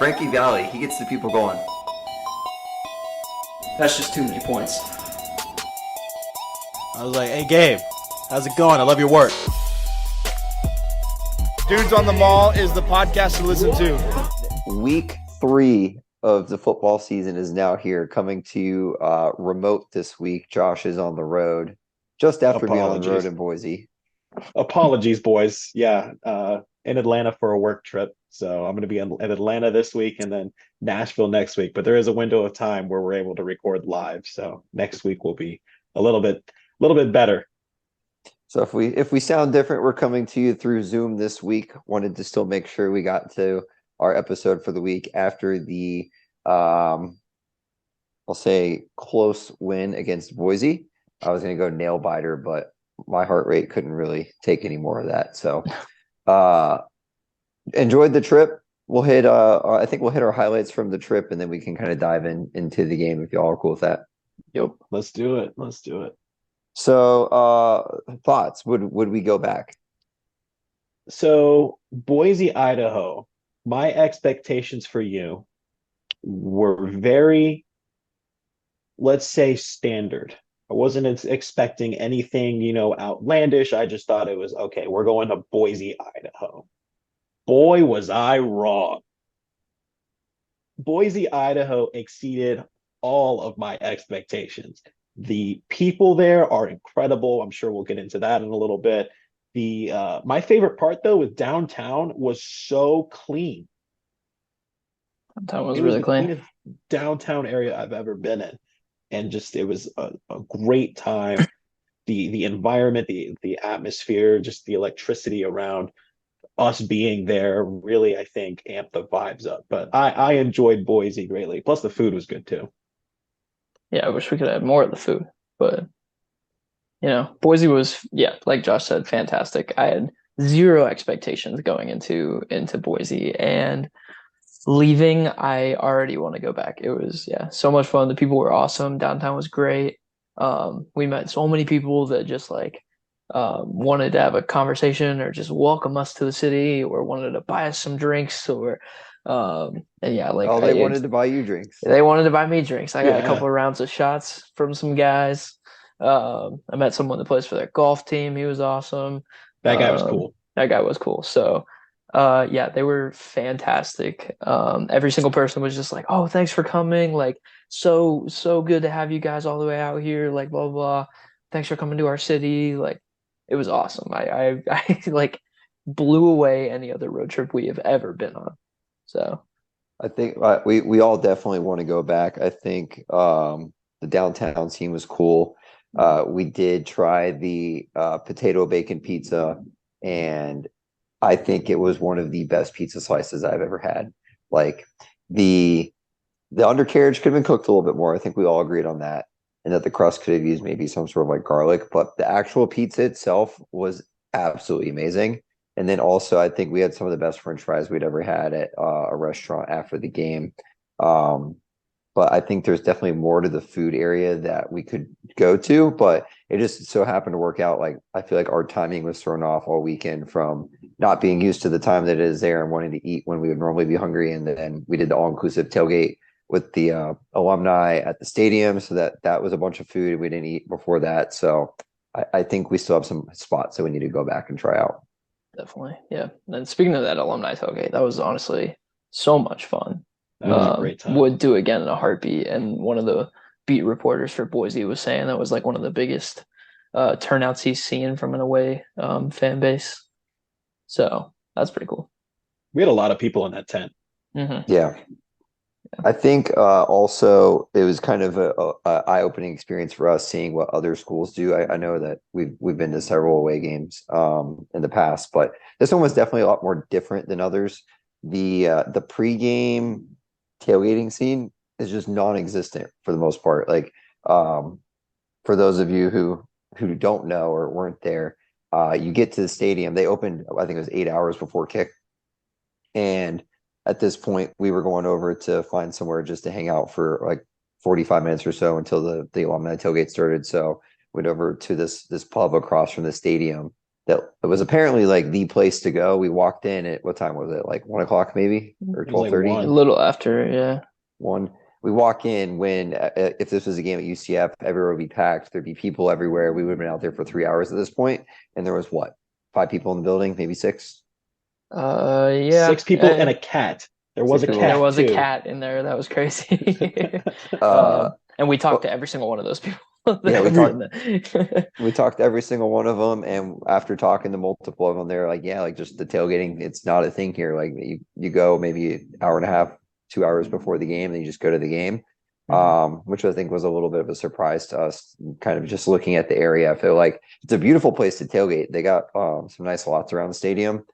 Frankie Valli, he gets the people going. That's just too many points. I was like, hey, Gabe, how's it going? I love your work. Dudes on the Mall is the podcast to listen to. Week 3 of the football season is now here, coming to you remote this week. Josh is on the road, just after being on the road in Boise. Apologies, boys. Yeah, in Atlanta for a work trip. So I'm going to be in Atlanta this week and then Nashville next week. But there is a window of time where we're able to record live. So next week will be a little bit better. So if we sound different, we're coming to you through Zoom this week. Wanted to still make sure we got to our episode for the week after the I'll say close win against Boise. I was going to go Nailbiter, but my heart rate couldn't really take any more of that. So enjoyed the trip. We'll hit I think we'll hit our highlights from the trip, and then we can kind of dive into the game if y'all are cool with that. Yep, let's do it. So thoughts, would we go back? So Boise, Idaho, my expectations for you were very, let's say, standard. I wasn't expecting anything, outlandish. I just thought it was, okay, we're going to Boise, Idaho. Boy, was I wrong. Boise, Idaho exceeded all of my expectations. The people there are incredible. I'm sure we'll get into that in a little bit. My favorite part, though, with downtown was so clean. Downtown was really clean. The cleanest downtown area I've ever been in. And just it was a great time. The environment, the atmosphere, just the electricity around us being there really, I think, amped the vibes up. But I enjoyed Boise greatly. Plus the food was good too. Yeah, I wish we could have more of the food, but Boise was, like Josh said, fantastic. I had zero expectations going into Boise, and leaving, I already want to go back. It was, so much fun. The people were awesome. Downtown was great. We met so many people that just wanted to have a conversation or just welcome us to the city, or wanted to buy us some drinks, or they wanted to buy you drinks. They wanted to buy me drinks. I got a couple of rounds of shots from some guys. I met someone that plays for their golf team. He was awesome. That guy was cool. That guy was cool. So they were fantastic. Every single person was just like, "Oh, thanks for coming. Like, so good to have you guys all the way out here. Like, blah, blah, blah. Thanks for coming to our city." Like, it was awesome. I like blew away any other road trip we have ever been on. So I think we all definitely want to go back. I think the downtown scene was cool. We did try the potato bacon pizza, and I think it was one of the best pizza slices I've ever had. Like the undercarriage could have been cooked a little bit more. I think we all agreed on that, and that the crust could have used maybe some sort of like garlic, but the actual pizza itself was absolutely amazing. And then also, I think we had some of the best French fries we'd ever had at a restaurant after the game. But I think there's definitely more to the food area that we could go to. But it just so happened to work out. Like, I feel like our timing was thrown off all weekend from not being used to the time that it is there and wanting to eat when we would normally be hungry. And then we did the all-inclusive tailgate with the alumni at the stadium. So that was a bunch of food we didn't eat before that. So I think we still have some spots that we need to go back and try out. Definitely. Yeah. And speaking of that alumni tailgate, that was honestly so much fun. That was a great time. Would do again in a heartbeat. And one of the beat reporters for Boise was saying that was like one of the biggest turnouts he's seen from an away fan base. So that's pretty cool. We had a lot of people in that tent. Mm-hmm. Yeah. I think also it was kind of a eye-opening experience for us seeing what other schools do. I know that we've been to several away games in the past, but this one was definitely a lot more different than others. The pregame tailgating scene is just non-existent for the most part. Like for those of you who don't know or weren't there, you get to the stadium. They opened, I think it was 8 hours before kick, and at this point, we were going over to find somewhere just to hang out for like 45 minutes or so until the alumni tailgate started. So went over to this pub across from the stadium, that it was apparently like the place to go. We walked in at what time was it? Like 1 o'clock maybe or It was like 12:30? A 1. little after, yeah. One. We walk in when if this was a game at UCF, everywhere would be packed. There'd be people everywhere. We would have been out there for 3 hours at this point, and there was what, 5 people in the building, maybe six. Yeah. 6 people and a cat. There was Six a people. There cat was a too. cat in there. That was crazy. Uh, And we talked to but every single one of those people yeah, that were in the we talked to every single one of them, and after talking to multiple of them, they're like, yeah, like just the tailgating, it's not a thing here. Like you go maybe an hour and a half, 2 hours before the game, and you just go to the game. Mhm. Which I think was a little bit of a surprise to us, kind of just looking at the area. I feel like it's a beautiful place to tailgate. They got some nice lots around the stadium.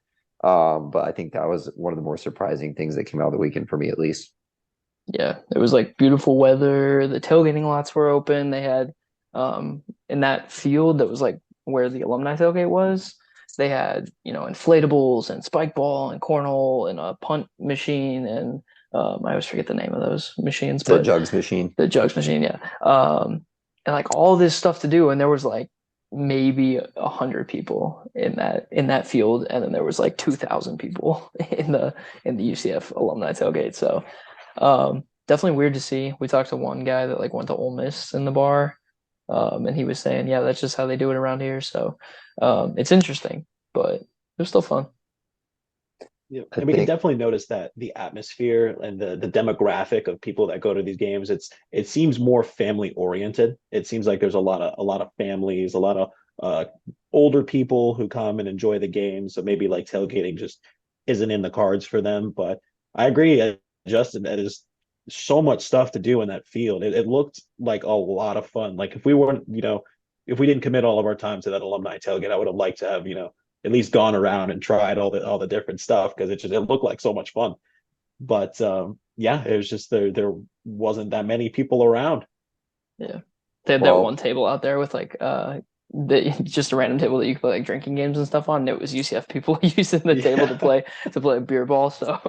But I think that was one of the more surprising things that came out of the weekend for me, at least. Yeah, it was like beautiful weather. The tailgating lots were open. They had in that field that was like where the alumni tailgate was, they had, inflatables and spike ball and cornhole and a punt machine and I always forget the name of those machines, It's a but jugs machine. the jugs machine, yeah. And like all this stuff to do, and there was like maybe 100 people in that field, and then there was like 2,000 people in the UCF alumni tailgate. So definitely weird to see. We talked to one guy that like went to Ole Miss in the bar, and he was saying, yeah, that's just how they do it around here. So it's interesting, but it was still fun. Yeah, I and we can think definitely notice that the atmosphere and the demographic of people that go to these games, it seems more family oriented. It seems like there's a lot of families, a lot of uh older people who come and enjoy the game. So maybe like tailgating just isn't in the cards for them. But I agree, Justin, that is so much stuff to do in that field. It looked like a lot of fun. Like if we weren't, if we didn't commit all of our time to that alumni tailgate, I would have liked to have, at least gone around and tried all the different stuff because it looked like so much fun. But yeah, it was just there wasn't that many people around. Yeah. They had that one well, table out there with like just a random table that you could play like drinking games and stuff on. And it was UCF people using the table Yeah. to play beer ball. So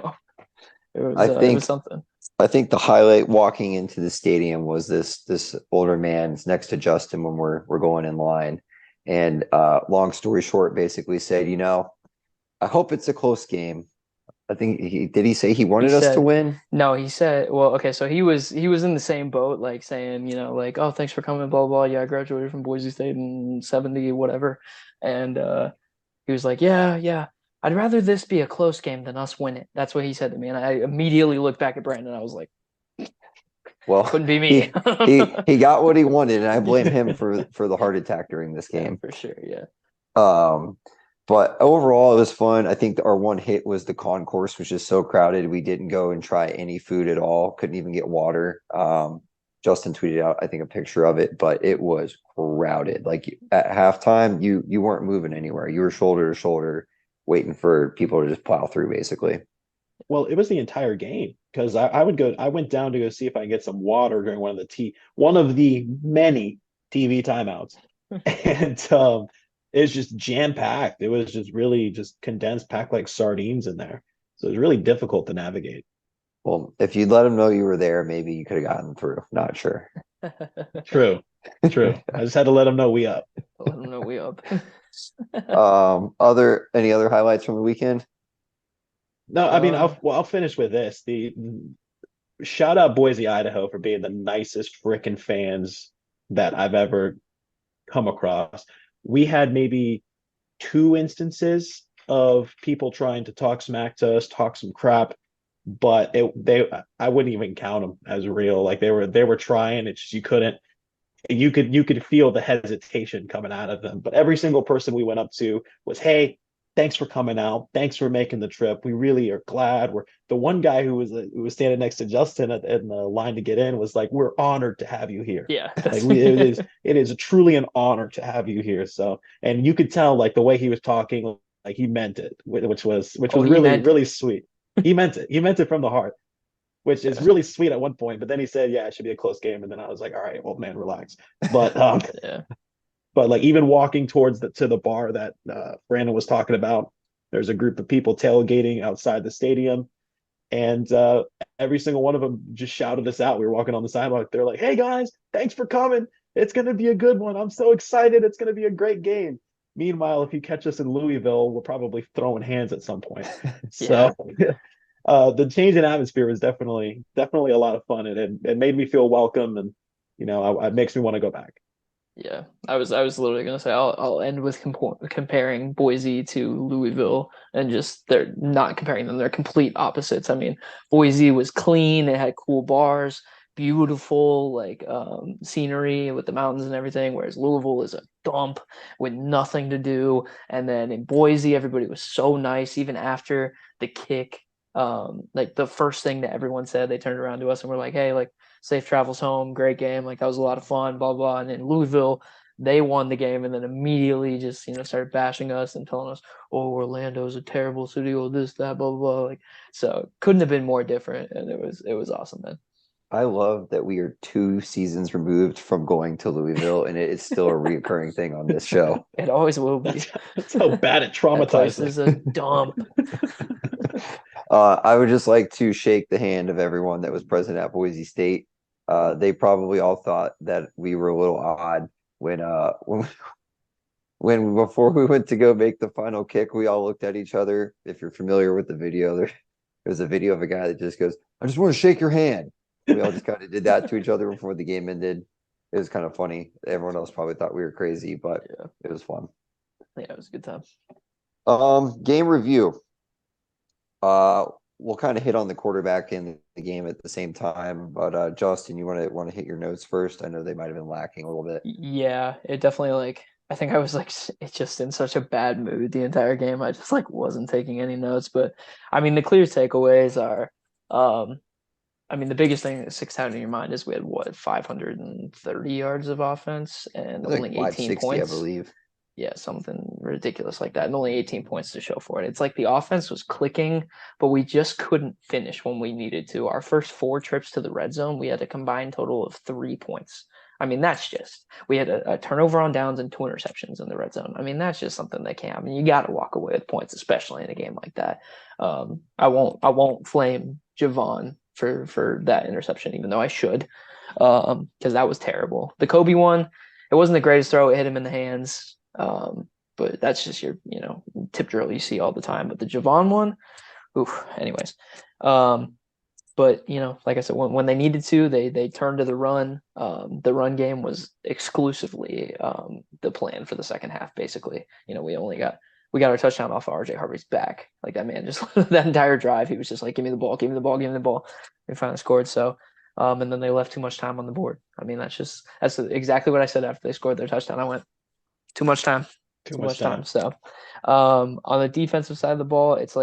I it was think something. I think the highlight walking into the stadium was this older man next to Justin when we're going in line. And long story short, basically said, I hope it's a close game. I think he say he He wanted us to said win. no, he said, well, okay, so he was in the same boat, like saying, like, oh, thanks for coming, blah blah. Yeah, I graduated from Boise State in 70, whatever. And he was like, yeah, yeah. I'd rather this be a close game than us win it. That's what he said to me. And I immediately looked back at Brandon. I was like, Well, couldn't be me. he got what he wanted, and I blame him for the heart attack during this Yeah, game. for sure. Yeah. Um, but overall, it was fun. I think our one hit was the concourse, which is so crowded. We didn't go and try any food at all. Couldn't even get water. Justin tweeted out, I think, a picture of it, but it was crowded. Like at halftime, you weren't moving anywhere. You were shoulder to shoulder, waiting for people to just plow through, basically. Well, it was the entire game because I went down to go see if I can get some water during one of the many TV timeouts. And it's just jam packed. It was just really just condensed, packed like sardines in there. So it was really difficult to navigate. Well, if you'd let them know you were there, maybe you could have gotten through. Not sure. True, true. I just had to let them know we up. Let him know we up. Other any other highlights from the weekend? No, I mean Uh, I'll finish with this. The shout out Boise, Idaho for being the nicest freaking fans that I've ever come across. We had maybe two instances of people trying to talk smack to us, talk some crap, but I wouldn't even count them as real. Like they were trying. It's just you could feel the hesitation coming out of them. But every single person we went up to was, hey, thanks for coming out. Thanks for making the trip. We really are glad. We're the one guy who was standing next to Justin in the line to get in was like, we're honored to have you here. yeah. Like it is truly an honor to have you here. So, and you could tell like the way he was talking, like he meant it, which was He really, meant it. really sweet. He meant it. He meant it from the heart, which is Yeah. really sweet at one point. But then he said, yeah, it should be a close game. And then I was like, all right, well, man, relax. But Yeah. but like even walking towards the bar that Brandon was talking about, there's a group of people tailgating outside the stadium, and every single one of them just shouted us out. We were walking on the sidewalk. They're like, "Hey guys, thanks for coming. It's gonna be a good one. I'm so excited. It's gonna be a great game." Meanwhile, if you catch us in Louisville, we're probably throwing hands at some point. Yeah. So the change in atmosphere was definitely a lot of fun, and it made me feel welcome, and it makes me want to go back. Yeah, I was literally gonna say I'll end with comparing Boise to Louisville, and just they're not comparing them. They're complete opposites. I mean, Boise was clean. It had cool bars, beautiful like scenery with the mountains and everything. Whereas Louisville is a dump with nothing to do. And then in Boise, everybody was so nice even after the kick. Like the first thing that everyone said, they turned around to us and were like, "Hey, like." Safe travels home, great game. Like that was a lot of fun, blah, blah. And in Louisville, they won the game and then immediately just, started bashing us and telling us, oh, Orlando's a terrible city, oh, this, that, blah, blah, blah. Like, so couldn't have been more different. And it was awesome, man. I love that we are 2 seasons removed from going to Louisville, and it is still a reoccurring thing on this show. It always will be. That's how bad it That place traumatized me. is a dump. I would just like to shake the hand of everyone that was present at Boise State. They probably all thought that we were a little odd when before we went to go make the final kick, we all looked at each other. If you're familiar with the video, there's a video of a guy that just goes, "I just want to shake your hand." We all just kind of did that to each other before the game ended. It was kind of funny. Everyone else probably thought we were crazy, but Yeah. it was fun. Yeah, it was a good time. Game review. We'll kind of hit on the quarterback in the game at the same time, but Justin, you want to hit your notes first? I know they might have been lacking a little bit. Yeah, it definitely I think I was it's just in such a bad mood the entire game. I just wasn't taking any notes, but I mean the clear takeaways are I mean the biggest thing that sticks out in your mind is we had 530 yards of offense and Like only 18 560, points. I believe. Yeah, something ridiculous like that, and only 18 points to show for it. It's like the offense was clicking, but we just couldn't finish when we needed to. Our first 4 trips to the red zone, we had a combined total of 3 points. I mean, we had a turnover on downs and 2 interceptions in the red zone. I mean, that's just something that can't. I mean, you got to walk away with points, especially in a game like that. I won't flame Javon for that interception, even though I should, because that was terrible. The Kobe one, it wasn't the greatest throw. It hit him in the hands. But that's just your, tip drill you see all the time. But the Javon one, oof. Anyways, but like I said, when they needed to, they turned to the run. The run game was exclusively the plan for the second half. Basically, we got our touchdown off of RJ Harvey's back. Like that man just that entire drive, he was just like, "Give me the ball, give me the ball, give me the ball." We finally scored. So. And then they left too much time on the board. I mean, that's exactly what I said after they scored their touchdown. I went, too much time. Too much time. So, on the defensive side of the ball, it's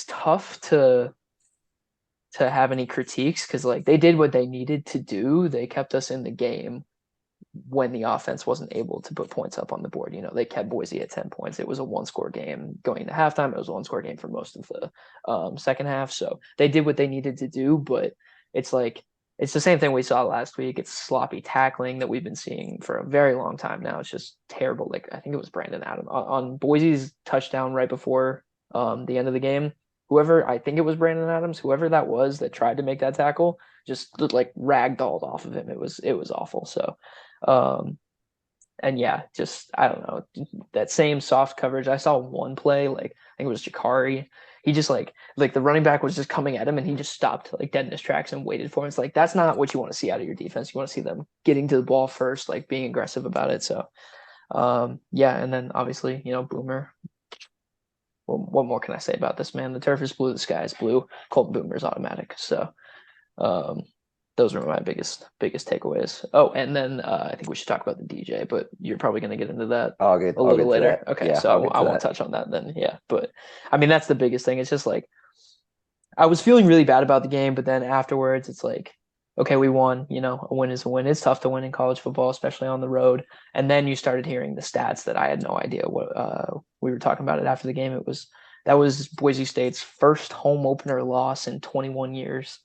tough to have any critiques because they did what they needed to do. They kept us in the game when the offense wasn't able to put points up on the board. They kept Boise at 10 points. It was a 1-score game going to halftime. It was a 1-score game for most of the second half. So they did what they needed to do, but it's the same thing we saw last week. It's sloppy tackling that we've been seeing for a very long time now. It's just terrible. I think it was Brandon Adams on Boise's touchdown right before the end of the game. I think it was Brandon Adams, whoever that was that tried to make that tackle, just ragdolled off of him. It was awful. So, and yeah, just I don't know, that same soft coverage. I saw one play, I think it was Jakari. He just like the running back was just coming at him and he just stopped dead in his tracks and waited for him. It's that's not what you want to see out of your defense. You want to see them getting to the ball first, being aggressive about it. So yeah, and then obviously, Boomer. Well, what more can I say about this, man? The turf is blue, the sky is blue. Colton Boomer is automatic. So those are my biggest takeaways. Oh, and then I think we should talk about the DJ, but you're probably going to get into that a little get later. Okay, yeah, so I won't touch on that then. Yeah, but I mean that's the biggest thing. It's just I was feeling really bad about the game, but then afterwards it's okay, we won. A win is a win. It's tough to win in college football, especially on the road. And then you started hearing the stats that I had no idea what. We were talking about it after the game. That was Boise State's first home opener loss in 21 years.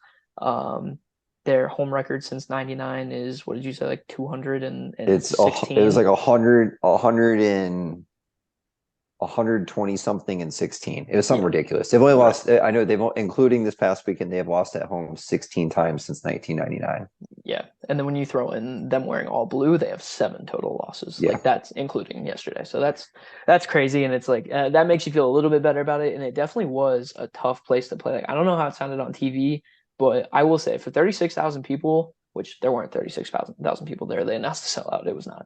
Their home record since 99 is, what did you say, 200 and it was 120 something and 16. It was something ridiculous. They've only lost. I know including this past weekend, they have lost at home 16 times since 1999. Yeah, and then when you throw in them wearing all blue, they have 7 total losses. Yeah. Like that's including yesterday. So that's crazy, and it's like that makes you feel a little bit better about it. And it definitely was a tough place to play. Like I don't know how it sounded on TV, but I will say for 36,000 people, which there weren't 36,000 people there, they announced the sellout. It was not.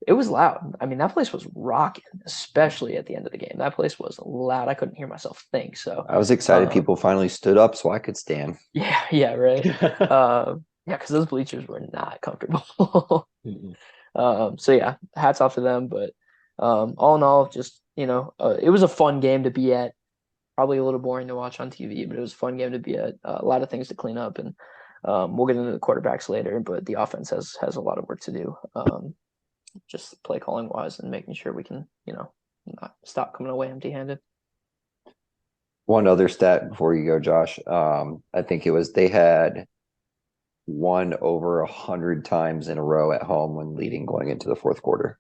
It was loud. I mean, that place was rocking, especially at the end of the game. That place was loud. I couldn't hear myself think. So I was excited people finally stood up so I could stand. yeah, right. Yeah, because those bleachers were not comfortable. So yeah, hats off to them. But all in all, just it was a fun game to be at. Probably a little boring to watch on TV, but it was a fun game to be at. A lot of things to clean up, and we'll get into the quarterbacks later. But the offense has a lot of work to do. Just play calling wise and making sure we can, not stop coming away empty-handed. One other stat before you go, Josh. I think it was they had won over 100 times in a row at home when leading going into the fourth quarter.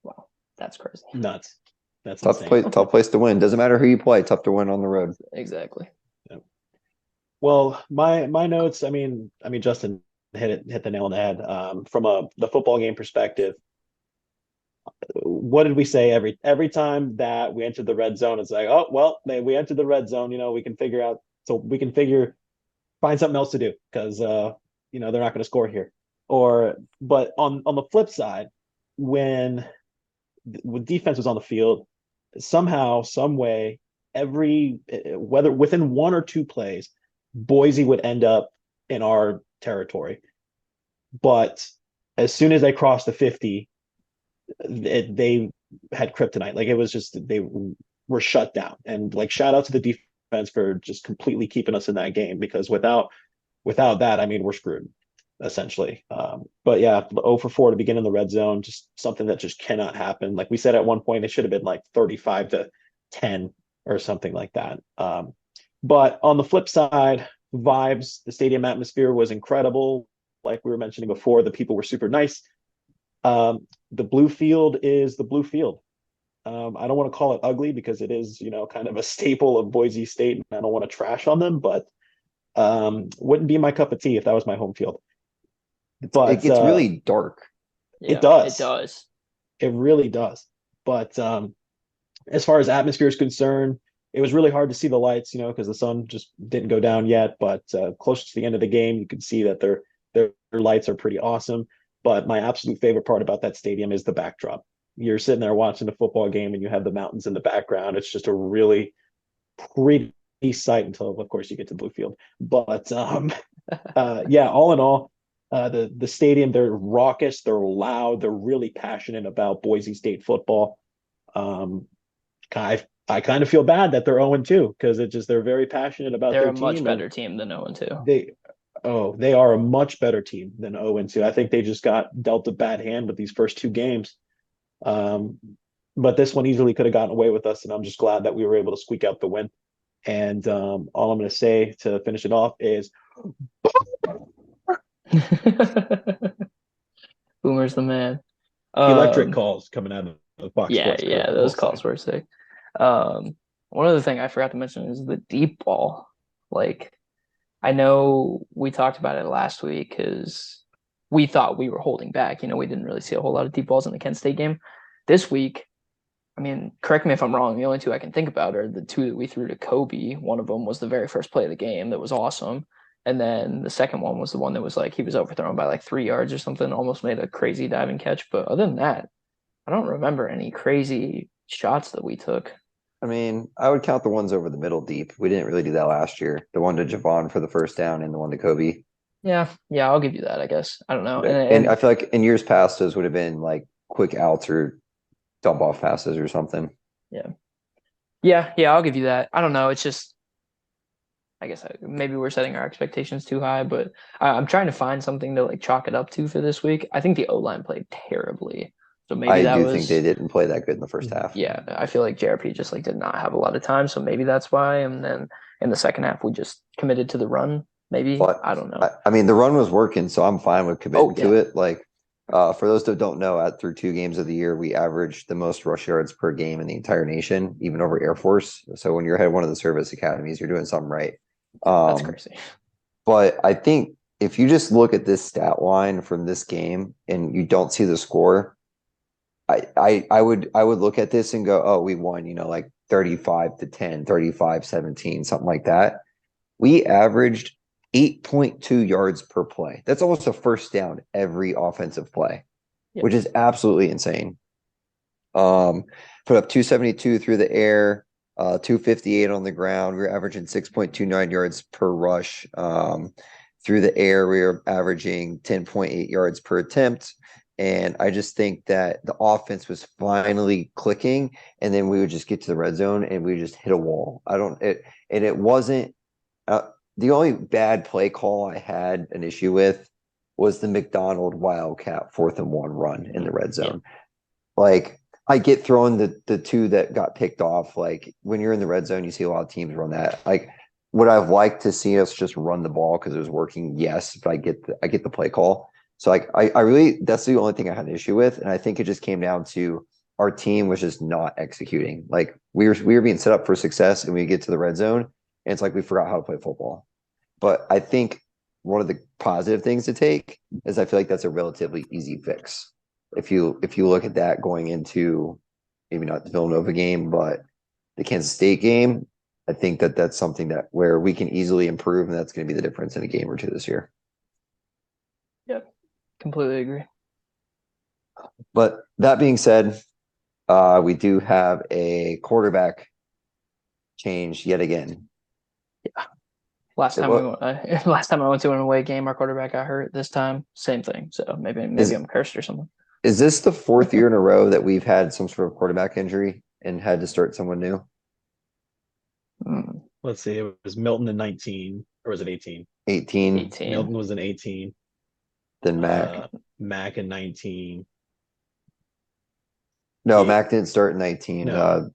Wow, that's crazy. Nuts. That's tough insane. tough place to win. Doesn't matter who you play. Tough to win on the road. Exactly. Yeah. Well, my notes. I mean, Justin hit the nail on the head. From the football game perspective, what did we say every time that we entered the red zone? It's like, oh well, we entered the red zone. We can find something else to do because they're not going to score here. But on the flip side, when defense was on the field, somehow, some way, whether within 1 or 2 plays, Boise would end up in our territory. But as soon as they crossed the 50, they had kryptonite. Like it was just they were shut down. And like shout out to the defense for just completely keeping us in that game because without that, I mean, we're screwed essentially. But yeah, 0 for 4 to begin in the red zone, just something that just cannot happen. Like we said at one point, it should have been like 35-10 or something like that. But on the flip side, vibes, the stadium atmosphere was incredible. Like we were mentioning before, the people were super nice. The blue field is the blue field. I don't want to call it ugly because it is, kind of a staple of Boise State, and I don't want to trash on them, but wouldn't be my cup of tea if that was my home field. But it gets really dark. Yeah, it does. It does. It really does. But as far as atmosphere is concerned, it was really hard to see the lights, because the sun just didn't go down yet. But close to the end of the game, you could see that their lights are pretty awesome. But my absolute favorite part about that stadium is the backdrop. You're sitting there watching a football game and you have the mountains in the background. It's just a really pretty sight until, of course, you get to Bluefield. But yeah, all in all, the stadium, they're raucous, they're loud, they're really passionate about Boise State football. I kind of feel bad that they're 0-2 because they're very passionate about their team. They're a much better team than 0-2. They are a much better team than 0-2. I think they just got dealt a bad hand with these first 2 games. But this one easily could have gotten away with us, and I'm just glad that we were able to squeak out the win. And all I'm going to say to finish it off is Boomer's the man. Electric calls coming out of the Fox Sports. Yeah, those calls were sick. One other thing I forgot to mention is the deep ball. Like, I know we talked about it last week because we thought we were holding back. We didn't really see a whole lot of deep balls in the Kent State game. This week, I mean, correct me if I'm wrong, the only 2 I can think about are the 2 that we threw to Kobe. One of them was the very first play of the game that was awesome. And then the second one was the one that was like he was overthrown by like 3 yards or something, almost made a crazy diving catch. But other than that, I don't remember any crazy shots that we took. I mean, I would count the ones over the middle deep. We didn't really do that last year. The one to Javon for the first down and the one to Kobe. Yeah, I'll give you that, I guess. I don't know. And I feel like in years past, those would have been like quick outs or dump off passes or something. Yeah, I'll give you that. I don't know. It's just, I guess maybe we're setting our expectations too high, but I'm trying to find something to like chalk it up to for this week. I think the O-line played terribly. So maybe I do think they didn't play that good in the first half. Yeah, I feel like JRP just like did not have a lot of time, so maybe that's why. And then in the second half, we just committed to the run. Maybe I don't know. I mean, the run was working, so I'm fine with committing to it. Like, for those that don't know, through 2 games of the year, we averaged the most rush yards per game in the entire nation, even over Air Force. So when you're head of one of the service academies, you're doing something right. That's Um, crazy. but I think if you just look at this stat line from this game and you don't see the score, I would look at this and go, oh, we won, like 35-10, 35-17, something like that. We averaged 8.2 yards per play. That's almost a first down every offensive play, Yep. which is absolutely insane. Put up 272 through the air, 258 on the ground. We were averaging 6.29 yards per rush. Through the air, we were averaging 10.8 yards per attempt. And I just think that the offense was finally clicking, and then we would just get to the red zone and we just hit a wall. It wasn't the only bad play call I had an issue with was the McDonald Wildcat 4th-and-1 run in the red zone. Like, I get throwing the two that got picked off. Like, when you're in the red zone, you see a lot of teams run that. Like, would I've liked to see us just run the ball because it was working? Yes, but I get the play call. So like I really, that's the only thing I had an issue with, and I think it just came down to our team was just not executing. Like, we were being set up for success, and we get to the red zone, and it's like we forgot how to play football. But I think one of the positive things to take is I feel like that's a relatively easy fix. If you look at that going into maybe not the Villanova game, but the Kansas State game, I think that that's something that where we can easily improve, and that's going to be the difference in a game or two this year. Yep. Completely agree. But that being said, we do have a quarterback change yet again. Yeah. Last time I went to an away game, our quarterback got hurt. This time, same thing. So maybe I'm cursed or something. Is this the 4th year in a row that we've had some sort of quarterback injury and had to start someone new? Let's see. It was Milton in 19, or was it 18? 18. Milton was in 18. Then Mac. Mac in 19. No, Mac didn't start in 19. No.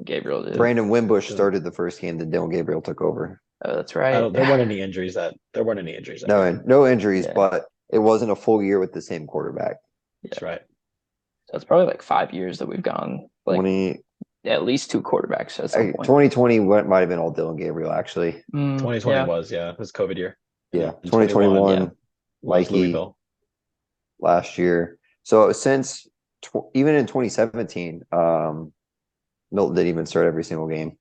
Gabriel did. Brandon Wimbush started the first game, then Dylan Gabriel took over. Oh, that's right. There weren't any injuries. No injuries, but it wasn't a full year with the same quarterback. That's right. So it's probably like 5 years that we've gone like 20, at least two quarterbacks at some point. 2020 might have been all Dylan Gabriel, actually. 2020 was, it was COVID year. Yeah, 2021, Mikey last year. So since even in 2017, Milton didn't even start every single game.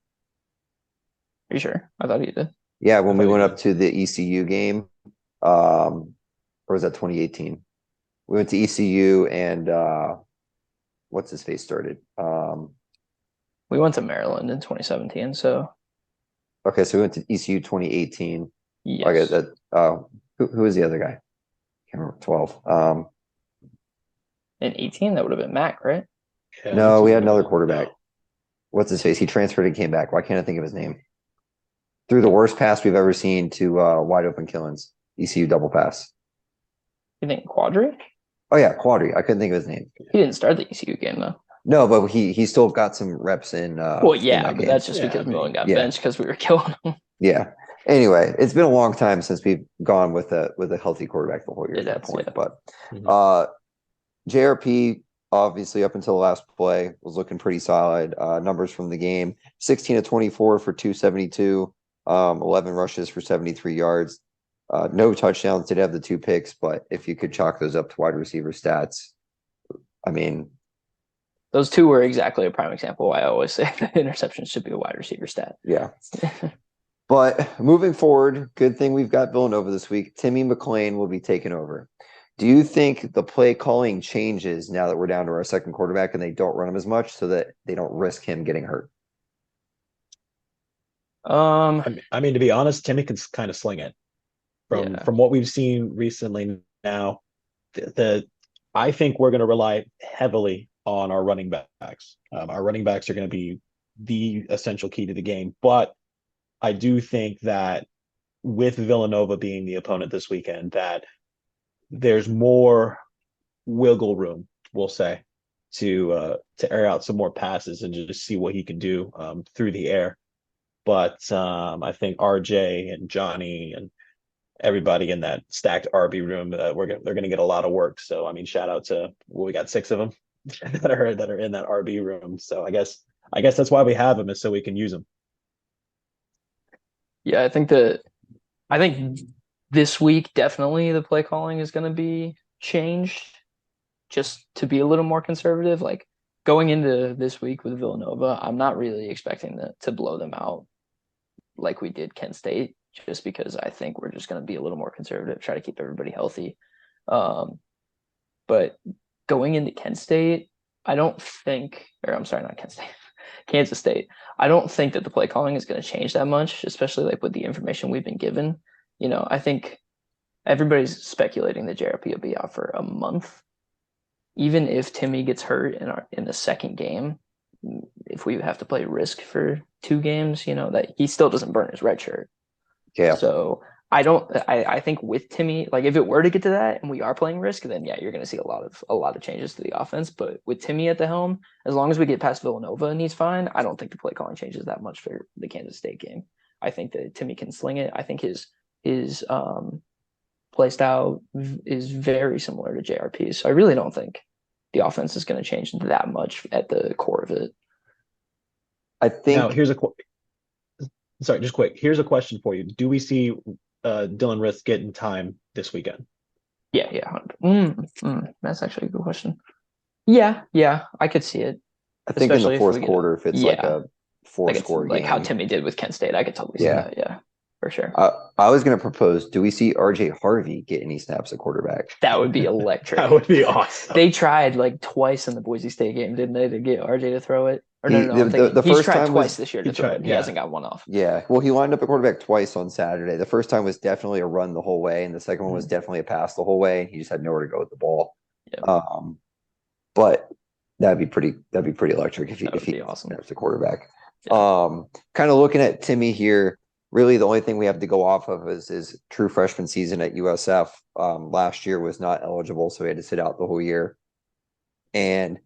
Are you sure? I thought he did. Yeah, when we went up to the ECU game, or was that 2018? We went to ECU and what's his face started. We went to Maryland in 2017, so okay, so we went to ECU 2018. Yes. Okay, that who was the other guy? I can't remember. 12. In 18, that would have been Mac, right? Yeah, no, we had another quarterback. What's his face? He transferred and came back. Why can't I think of his name? Threw the worst pass we've ever seen to wide open Killins. ECU double pass. You think Quadri? Oh yeah, Quadri. I couldn't think of his name. He didn't start the ECU game though. No, but he still got some reps in. Well, yeah, but that's just because Millen got benched because we were killing him. Yeah. Anyway, it's been a long time since we've gone with a healthy quarterback the whole year at that point. But JRP obviously up until the last play was looking pretty solid. Numbers from the game: 16-24 for 272, 11 rushes for 73 yards. No touchdowns. Did have the 2 picks, but if you could chalk those up to wide receiver stats, I mean, those 2 were exactly a prime example why I always say that interceptions should be a wide receiver stat. Yeah. But moving forward, good thing we've got Villanova this week. Timmy McClain will be taking over. Do you think the play calling changes now that we're down to our second quarterback and they don't run him as much so that they don't risk him getting hurt? I mean, to be honest, Timmy can kind of sling it. From what we've seen recently now, I think we're going to rely heavily on our running backs. Our running backs are going to be the essential key to the game. But I do think that with Villanova being the opponent this weekend, that there's more wiggle room, we'll say, to air out some more passes and just see what he can do through the air. But I think RJ and Johnny and everybody in that stacked RB room, they're going to get a lot of work. So I mean, shout out to we got 6 of them that are in that RB room. So I guess that's why we have them, is so we can use them. Yeah, I think this week definitely the play calling is going to be changed just to be a little more conservative. Like going into this week with Villanova, I'm not really expecting to blow them out like we did Kent State, just because I think we're just going to be a little more conservative, try to keep everybody healthy. But going into Kent State, I don't think, or I'm sorry, not Kent State, Kansas State. I don't think that the play calling is going to change that much, especially like with the information we've been given. I think everybody's speculating that JRP will be out for a month. Even if Timmy gets hurt in the second game, if we have to play risk for 2 games, that he still doesn't burn his red shirt. Yeah. So I think with Timmy, like if it were to get to that and we are playing risk, then yeah, you're going to see a lot of changes to the offense. But with Timmy at the helm, as long as we get past Villanova and he's fine, I don't think the play calling changes that much for the Kansas State game. I think that Timmy can sling it. I think his play style is very similar to JRP. So I really don't think the offense is going to change that much at the core of it. I think Now, sorry, just quick. Here's a question for you. Do we see Dylan Rith getting time this weekend? Yeah. That's actually a good question. Yeah, I could see it. I think in the Especially if fourth we get quarter, if it's like yeah. a four-score like game. how Timmy did with Kent State, I could totally see Yeah. that. Yeah, for sure. I was going to propose, do we see RJ Harvey get any snaps at quarterback? That would be electric. That would be awesome. They tried like twice in the Boise State game, didn't they, to get RJ to throw it? Or no, I'm the thinking he's first tried time twice was- this year to he throw tried, it. He yeah. hasn't got one off. Yeah. Well, he lined up at quarterback twice on Saturday. The first time was definitely a run the whole way, and the second one was definitely a pass the whole way. He just had nowhere to go with the ball. Yeah. But that'd be pretty electric if That would he be awesome. snaps the quarterback. Yeah. Kind of looking at Timmy here, really the only thing we have to go off of is his true freshman season at USF. Last year was not eligible, so he had to sit out the whole year. And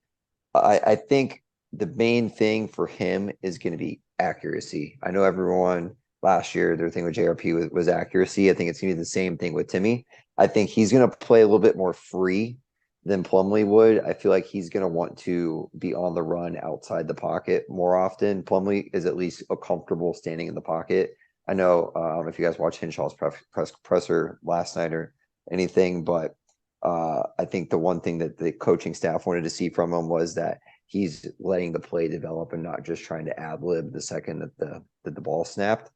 I think the main thing for him is going to be accuracy. I know everyone last year, their thing with JRP was accuracy. I think it's going to be the same thing with Timmy. I think he's going to play a little bit more free than Plumlee would. I feel like he's going to want to be on the run outside the pocket more often. Plumlee is at least comfortable standing in the pocket. I know if you guys watch Henshaw's presser last night or anything, but I think the one thing that the coaching staff wanted to see from him was that he's letting the play develop and not just trying to ad lib the second that the ball snapped.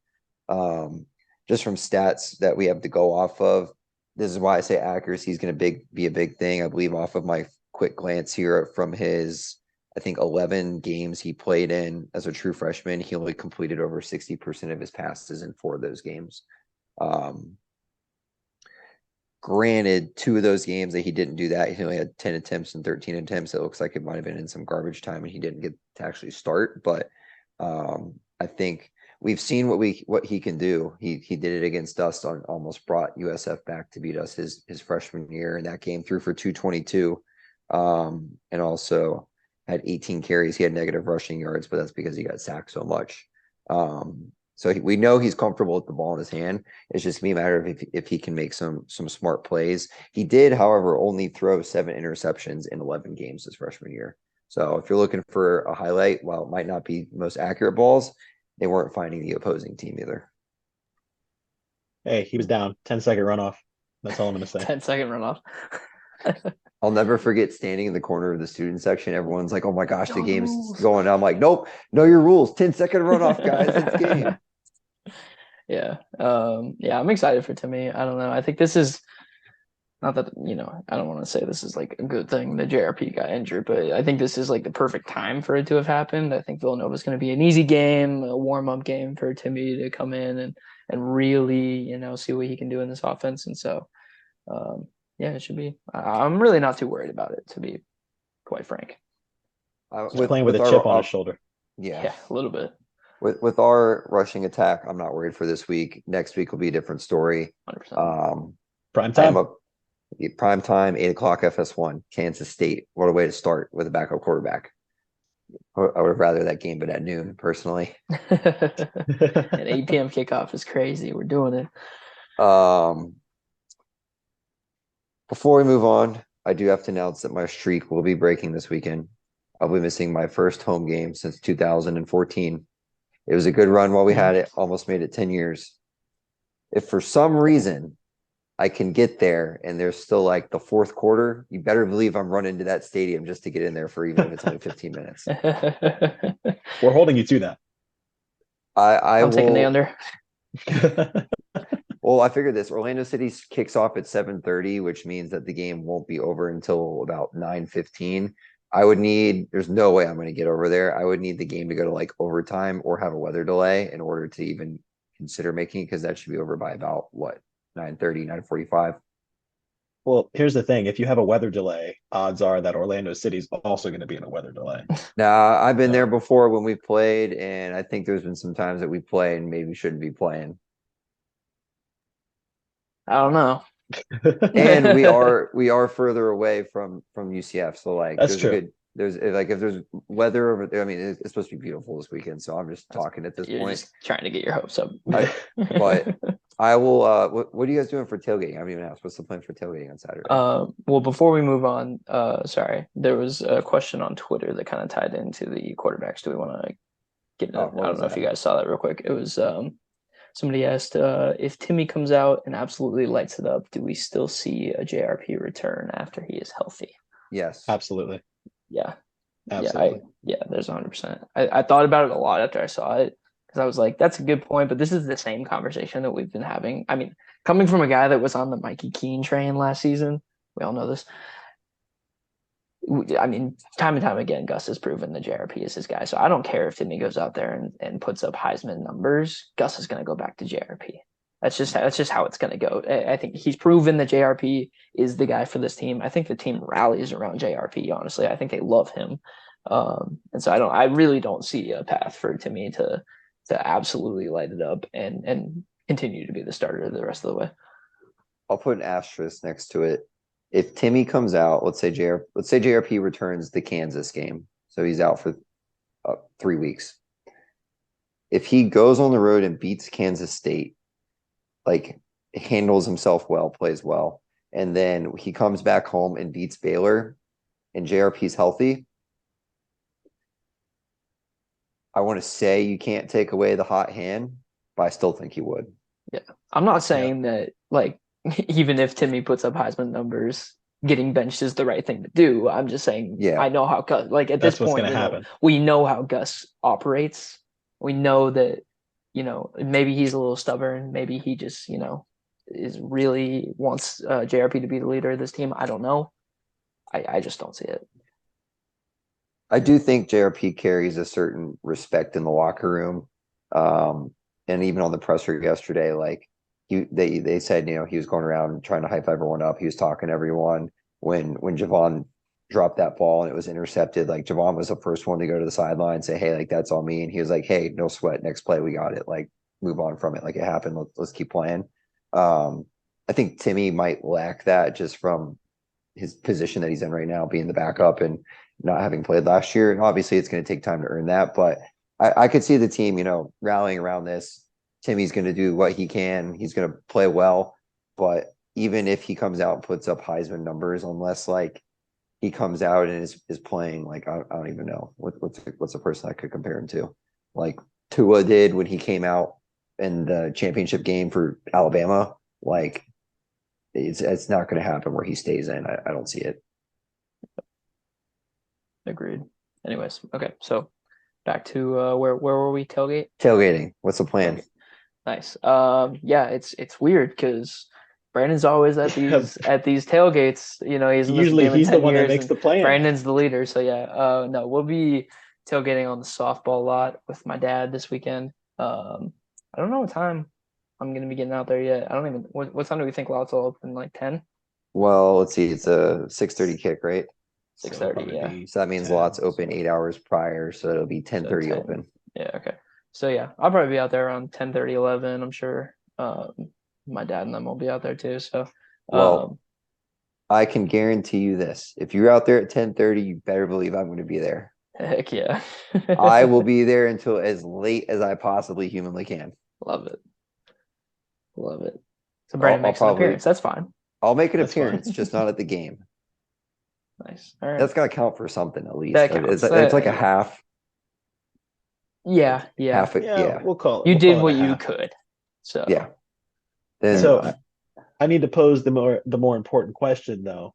Just from stats that we have to go off of, this is why I say accuracy is going to be a big thing. I believe off of my quick glance here from his, I think 11 games he played in as a true freshman, he only completed over 60% of his passes in 4 of those games. Granted, 2 of those games that he didn't do that, he only had 10 attempts and 13 attempts. It looks like it might have been in some garbage time and he didn't get to actually start. But I think we've seen what he can do. He did it against us on almost brought USF back to beat us his freshman year, and that game threw for 222, and also had 18 carries. He had negative rushing yards, but that's because he got sacked so much. So we know he's comfortable with the ball in his hand. It's just me a matter of if he can make some smart plays. He did, however, only throw 7 interceptions in 11 games his freshman year. So if you're looking for a highlight, while it might not be the most accurate balls, they weren't finding the opposing team either. Hey, he was down. 10-second runoff. That's all I'm going to say. 10-second runoff. I'll never forget standing in the corner of the student section. Everyone's like, "Oh my gosh, the game's going." I'm like, "Nope, know your rules. 10-second runoff, guys. It's game." Yeah. I'm excited for Timmy. I don't know. I think this is not that, I don't want to say this is like a good thing that JRP got injured, but I think this is like the perfect time for it to have happened. I think Villanova is going to be an easy game, a warm-up game for Timmy to come in and really, see what he can do in this offense. And so, it should be. I'm really not too worried about it, to be quite frank. He's playing with a chip on his shoulder. Yeah, a little bit. With our rushing attack, I'm not worried for this week. Next week will be a different story. 100%. Prime time. Prime time, 8:00 FS1, Kansas State. What a way to start with a backup quarterback. I would have rather that game been at noon, personally. An 8 p.m. kickoff is crazy. We're doing it. Before we move on, I do have to announce that my streak will be breaking this weekend. I'll be missing my first home game since 2014. It was a good run while we had it. Almost made it 10 years. If for some reason I can get there and there's still like the fourth quarter, you better believe I'm running to that stadium just to get in there for even if it's only 15 minutes. We're holding you to that. I I'm taking the will. under. Well, I figured this. Orlando City kicks off at 7:30, which means that the game won't be over until about 9:15. There's no way I'm going to get over there. I would need the game to go to like overtime or have a weather delay in order to even consider making it, because that should be over by about what, 9:30, 9:45. Well, here's the thing. If you have a weather delay, odds are that Orlando City's also going to be in a weather delay. Now, I've been there So- before when we played, and I think there's been some times that we play and maybe shouldn't be playing. I don't know. And we are further away from UCF, so like That's there's true. a good there's like if there's weather over there. I mean, it's supposed to be beautiful this weekend, so I'm just talking at this You're point. just trying to get your hopes up. But I will. What are you guys doing for tailgating? I haven't even asked. What's the plan for tailgating on Saturday? Well, before we move on, sorry, there was a question on Twitter that kind of tied into the quarterbacks. Do we want to get into, what I don't was know if that? you guys saw that real quick. It was somebody asked if Timmy comes out and absolutely lights it up, do we still see a JRP return after he is healthy? Yes. Absolutely. Yeah. Absolutely. There's 100%. I thought about it a lot after I saw it, because I was like, that's a good point, but this is the same conversation that we've been having. I mean, coming from a guy that was on the Mikey Keene train last season, we all know this. I mean, time and time again, Gus has proven that JRP is his guy. So I don't care if Timmy goes out there and puts up Heisman numbers. Gus is going to go back to JRP. That's just how it's going to go. I think he's proven that JRP is the guy for this team. I think the team rallies around JRP. Honestly, I think they love him, and so I really don't see a path for Timmy to absolutely light it up and continue to be the starter the rest of the way. I'll put an asterisk next to it. If Timmy comes out, let's say JRP returns the Kansas game, so he's out for 3 weeks. If he goes on the road and beats Kansas State, like handles himself well, plays well, and then he comes back home and beats Baylor, and JRP's healthy, I want to say you can't take away the hot hand, but I still think he would. Yeah, I'm not saying that like even if Timmy puts up Heisman numbers, getting benched is the right thing to do. I'm just saying, I know how Gus, like at That's this what's point, going to happen. We know how Gus operates. We know that, maybe he's a little stubborn. Maybe he just, is really wants JRP to be the leader of this team. I don't know. I just don't see it. I do think JRP carries a certain respect in the locker room. And even on the presser yesterday, like they said, he was going around trying to hype everyone up. He was talking to everyone when Javon dropped that ball and it was intercepted. Like Javon was the first one to go to the sideline and say, "Hey, like that's all me." And he was like, "Hey, no sweat. Next play, we got it. Like move on from it. Like it happened. Let's keep playing." I think Timmy might lack that just from his position that he's in right now, being the backup and not having played last year. And obviously it's going to take time to earn that, but I could see the team, rallying around this. Timmy's going to do what he can. He's going to play well, but even if he comes out and puts up Heisman numbers, unless like he comes out and is playing like I don't even know what's a person I could compare him to, like Tua did when he came out in the championship game for Alabama. Like it's not going to happen where he stays in. I don't see it. Agreed. Anyways, okay, so back to where were we? Tailgating. What's the plan? Nice. Yeah, it's weird because Brandon's always at these tailgates. He's usually he's the one that makes the plan. Brandon's the leader, so yeah. No, we'll be tailgating on the softball lot with my dad this weekend. I don't know what time I'm gonna be getting out there yet. I don't even. What time do we think lots will open? Like 10? Well, let's see. It's a 6:30 kick, right? 6:30. Yeah. So that means 10. lots open 8 hours prior, so it'll be 10:30 10. open. Yeah. Okay. So yeah, I'll probably be out there around 10:30, 11. I'm sure. My dad and them will be out there too. So. Well, I can guarantee you this: if you're out there at 10:30, you better believe I'm going to be there. Heck yeah. I will be there until as late as I possibly humanly can. Love it. So Brandon makes an appearance. That's fine. I'll make an appearance, just not at the game. Nice. All right. That's got to count for something at least. That counts. It's like a half. Yeah, half a, Yeah, we'll call it. You we'll did call it what a you half. could. So yeah. Then So I need to pose the more important question though.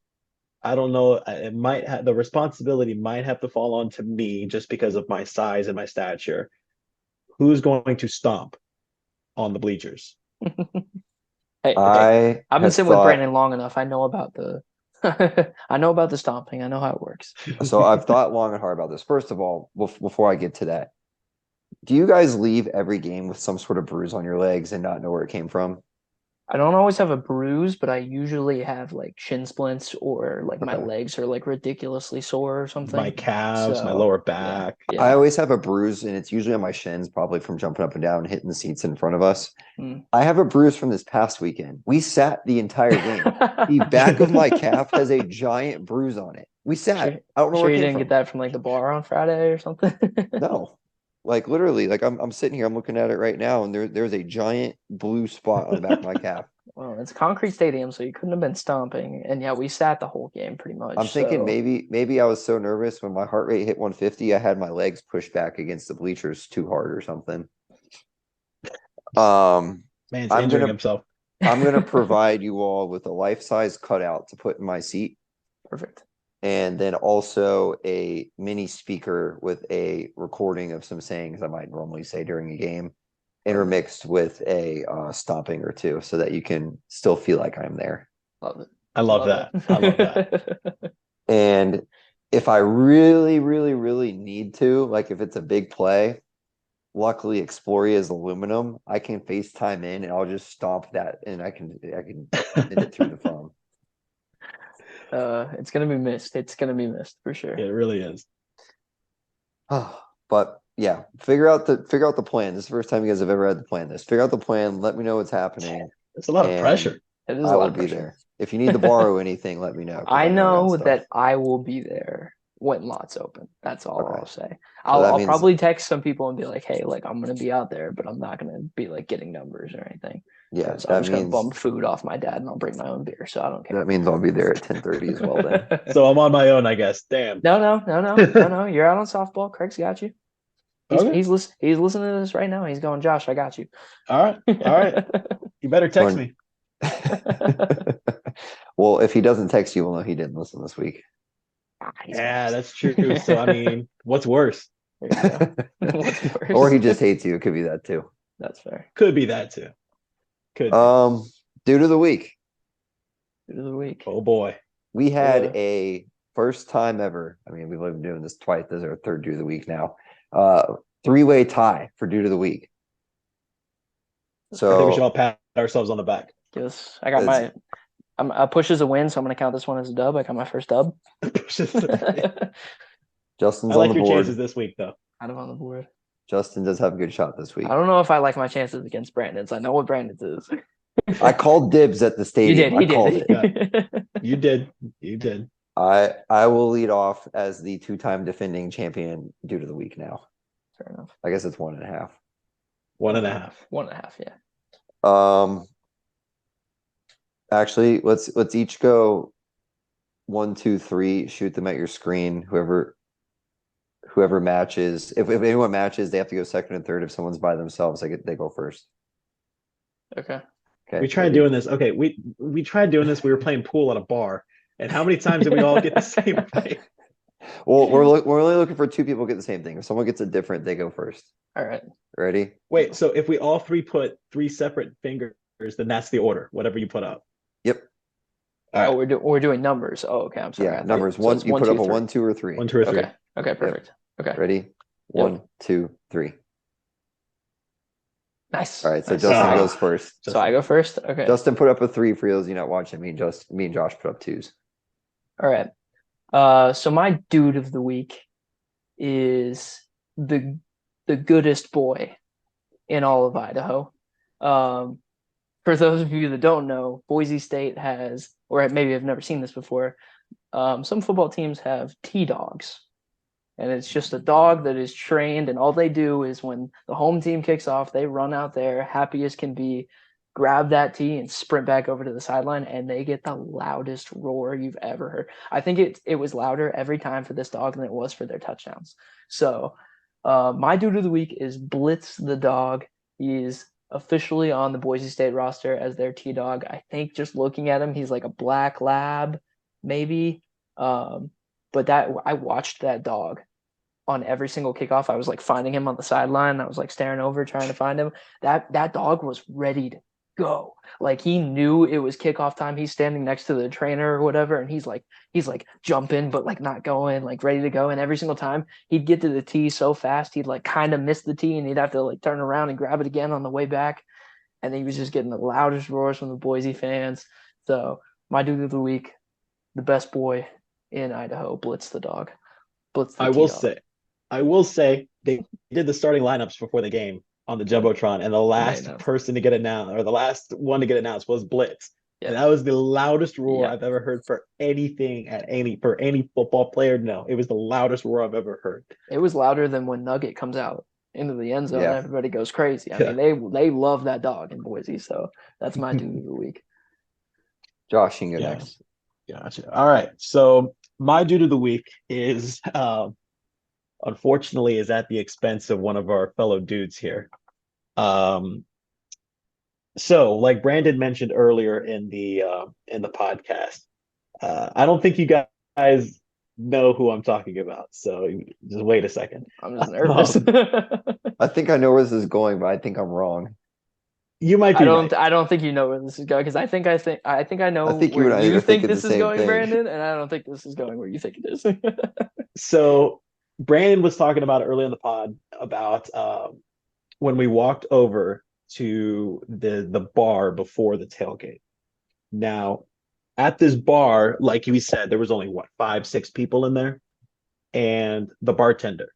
I don't know. It might have the responsibility might have to fall onto me just because of my size and my stature. Who's going to stomp on the bleachers? hey, I I've been have sitting with thought Brandon long enough. I know about the I know about the stomping. I know how it works. so. I've thought long and hard about this. First of all, before I get to that, do you guys leave every game with some sort of bruise on your legs and not know where it came from? I don't always have a bruise, but I usually have like shin splints or like my Okay. legs are like ridiculously sore or My something. calves, my So lower yeah, back. I yeah. always have a bruise, and it's usually on my shins, probably from jumping up and down and hitting the seats in front of us. Mm. I have a bruise from this past weekend. We sat the entire game. The back of my calf has a giant bruise on it. We sat. Sure, I don't know sure where it you came didn't get from. that from like the bar on Friday or something. No. Like literally, like I'm sitting here, I'm looking at it right now, and there's a giant blue spot on the back of my calf. Well, it's a concrete stadium, so you couldn't have been stomping. And yeah, we sat the whole game pretty much. I'm thinking So maybe I was so nervous when my heart rate hit 150, I had my legs pushed back against the bleachers too hard or something. Man's I'm injuring gonna himself. I'm gonna provide you all with a life-size cutout to put in my seat, perfect. and then also a mini speaker with a recording of some sayings I might normally say during a game, intermixed with a stomping or two, so that you can still feel like I'm there. Love it. I love that. I love that. And if I really, really, really need to, like if it's a big play, luckily Exploria is aluminum. I can FaceTime in and I'll just stomp that and I can send it through the phone. It's gonna be missed. It's gonna be missed for sure. It really is. But yeah, figure out the plan. This is the first time you guys have ever had to plan this. Figure out the plan. Let me know what's happening. It's a lot of and pressure. It is I a lot will of be pressure. there. If you need to borrow anything, let me know. 'Cause I got know stuff. that I will be there when lots open. That's all Okay. I'll say. that I'll means- probably text some people and be like, "Hey, like I'm gonna be out there, but I'm not gonna be like getting numbers or anything." Yeah, Because I'm that just gonna means bum food off my dad and I'll bring my own beer, so I don't care. that means I'll be there at 10:30 as well then. So I'm on my own, I guess. Damn. No. You're out on softball. Craig's got you. Okay. He's listening to this right now. He's going, Josh, I got you. All right. All right. You better text me. Well, if he doesn't text you, we'll know he didn't listen this week. Yeah, that's true. So I mean, what's worse? There you go. What's worse? Or he just hates you. It could be that too. That's fair. Could be that too. Could be. Dude of the week. Dude of the week. Oh boy. We had a first time ever. I mean, we've been doing this twice. This is our third dude of the week now. Three-way tie for dude of the week. So I think we should all pat ourselves on the back. Yes, I got my. A push is a win, so I'm gonna count this one as a dub. I got my first dub. Justin's I on like the your board. chances this week, though. Kind of on the board. Justin does have a good shot this week. I don't know if I like my chances against Brandon's. I know what Brandon's is. I called dibs at the You stadium. did. He I called did. it. You did. You did. I will lead off as the two-time defending champion dude of the week now. Fair enough. I guess it's 1.5. 1.5. 1.5. Yeah. Actually, let's each go 1, 2, 3. Shoot them at your screen. Whoever matches. If anyone matches, they have to go second and third. If someone's by themselves, they go first. Okay. Okay. We tried doing this. Okay, we tried doing this. We were playing pool at a bar, and how many times did we all get the same thing? Well, we're only looking for 2 people to get the same thing. If someone gets it different, they go first. All right. Ready? Wait, so if we all three put 3 separate fingers, then that's the order. Whatever you put up. Yep. All right. Oh, we're doing numbers. Oh, okay. I'm sorry. Yeah, numbers. One. it's You put up a 3. 1, 2, or 3. 1, 2, or 3. Okay. Okay. Perfect. Okay. Ready? 1, 2, 3. Nice. All right. So Nice. Justin goes first. So I go first. Okay. Justin put up a 3 for those you not watching. Me and Josh put up 2s. All right. So my dude of the week is the goodest boy in all of Idaho. For those of you that don't know, Boise State has, or maybe have never seen this before, some football teams have T-dogs. And it's just a dog that is trained, and all they do is when the home team kicks off, they run out there, happy as can be, grab that tee and sprint back over to the sideline, and they get the loudest roar you've ever heard. I think it was louder every time for this dog than it was for their touchdowns. So My dude of the week is Blitz the dog. He is officially on the Boise State roster as their T-dog. I think just looking at him, he's like a black lab, maybe. But that I watched that dog on every single kickoff. I was like finding him on the sideline. I was like staring over trying to find him. That dog was ready to go. Like he knew it was kickoff time. He's standing next to the trainer or whatever, and he's like jumping but like not going, like ready to go. And every single time he'd get to the tee so fast, he'd like kind of miss the tee and he'd have to like turn around and grab it again on the way back. And he was just getting the loudest roars from the Boise fans. So my dude of the week, the best boy in Idaho, Blitz the dog. Blitz the T-dog. I will say they did the starting lineups before the game on the Jumbotron, and the last person to get announced, or the last one to get announced, was Blitz. Yep. And that was the loudest roar I've ever heard for anything for any football player. No, it was the loudest roar I've ever heard. It was louder than when Nugget comes out into the end zone. Everybody goes crazy. I mean, they love that dog in Boise. So that's my dude of the week. Josh, you can go next. Gotcha. All right. So my dude of the week is unfortunately is at the expense of one of our fellow dudes here. So like Brandon mentioned earlier in the podcast, I don't think you guys know who I'm talking about. So just wait a second. I'm just nervous. I think I know where this is going, but I think I'm wrong. You might be. I don't think you know where this is going, because I think I know where you think this is going, Brandon, and I don't think this is going where you think it is. So Brandon was talking about early in the pod about when we walked over to the bar before the tailgate. Now, at this bar, like we said, there was only 5-6 people in there, and the bartender.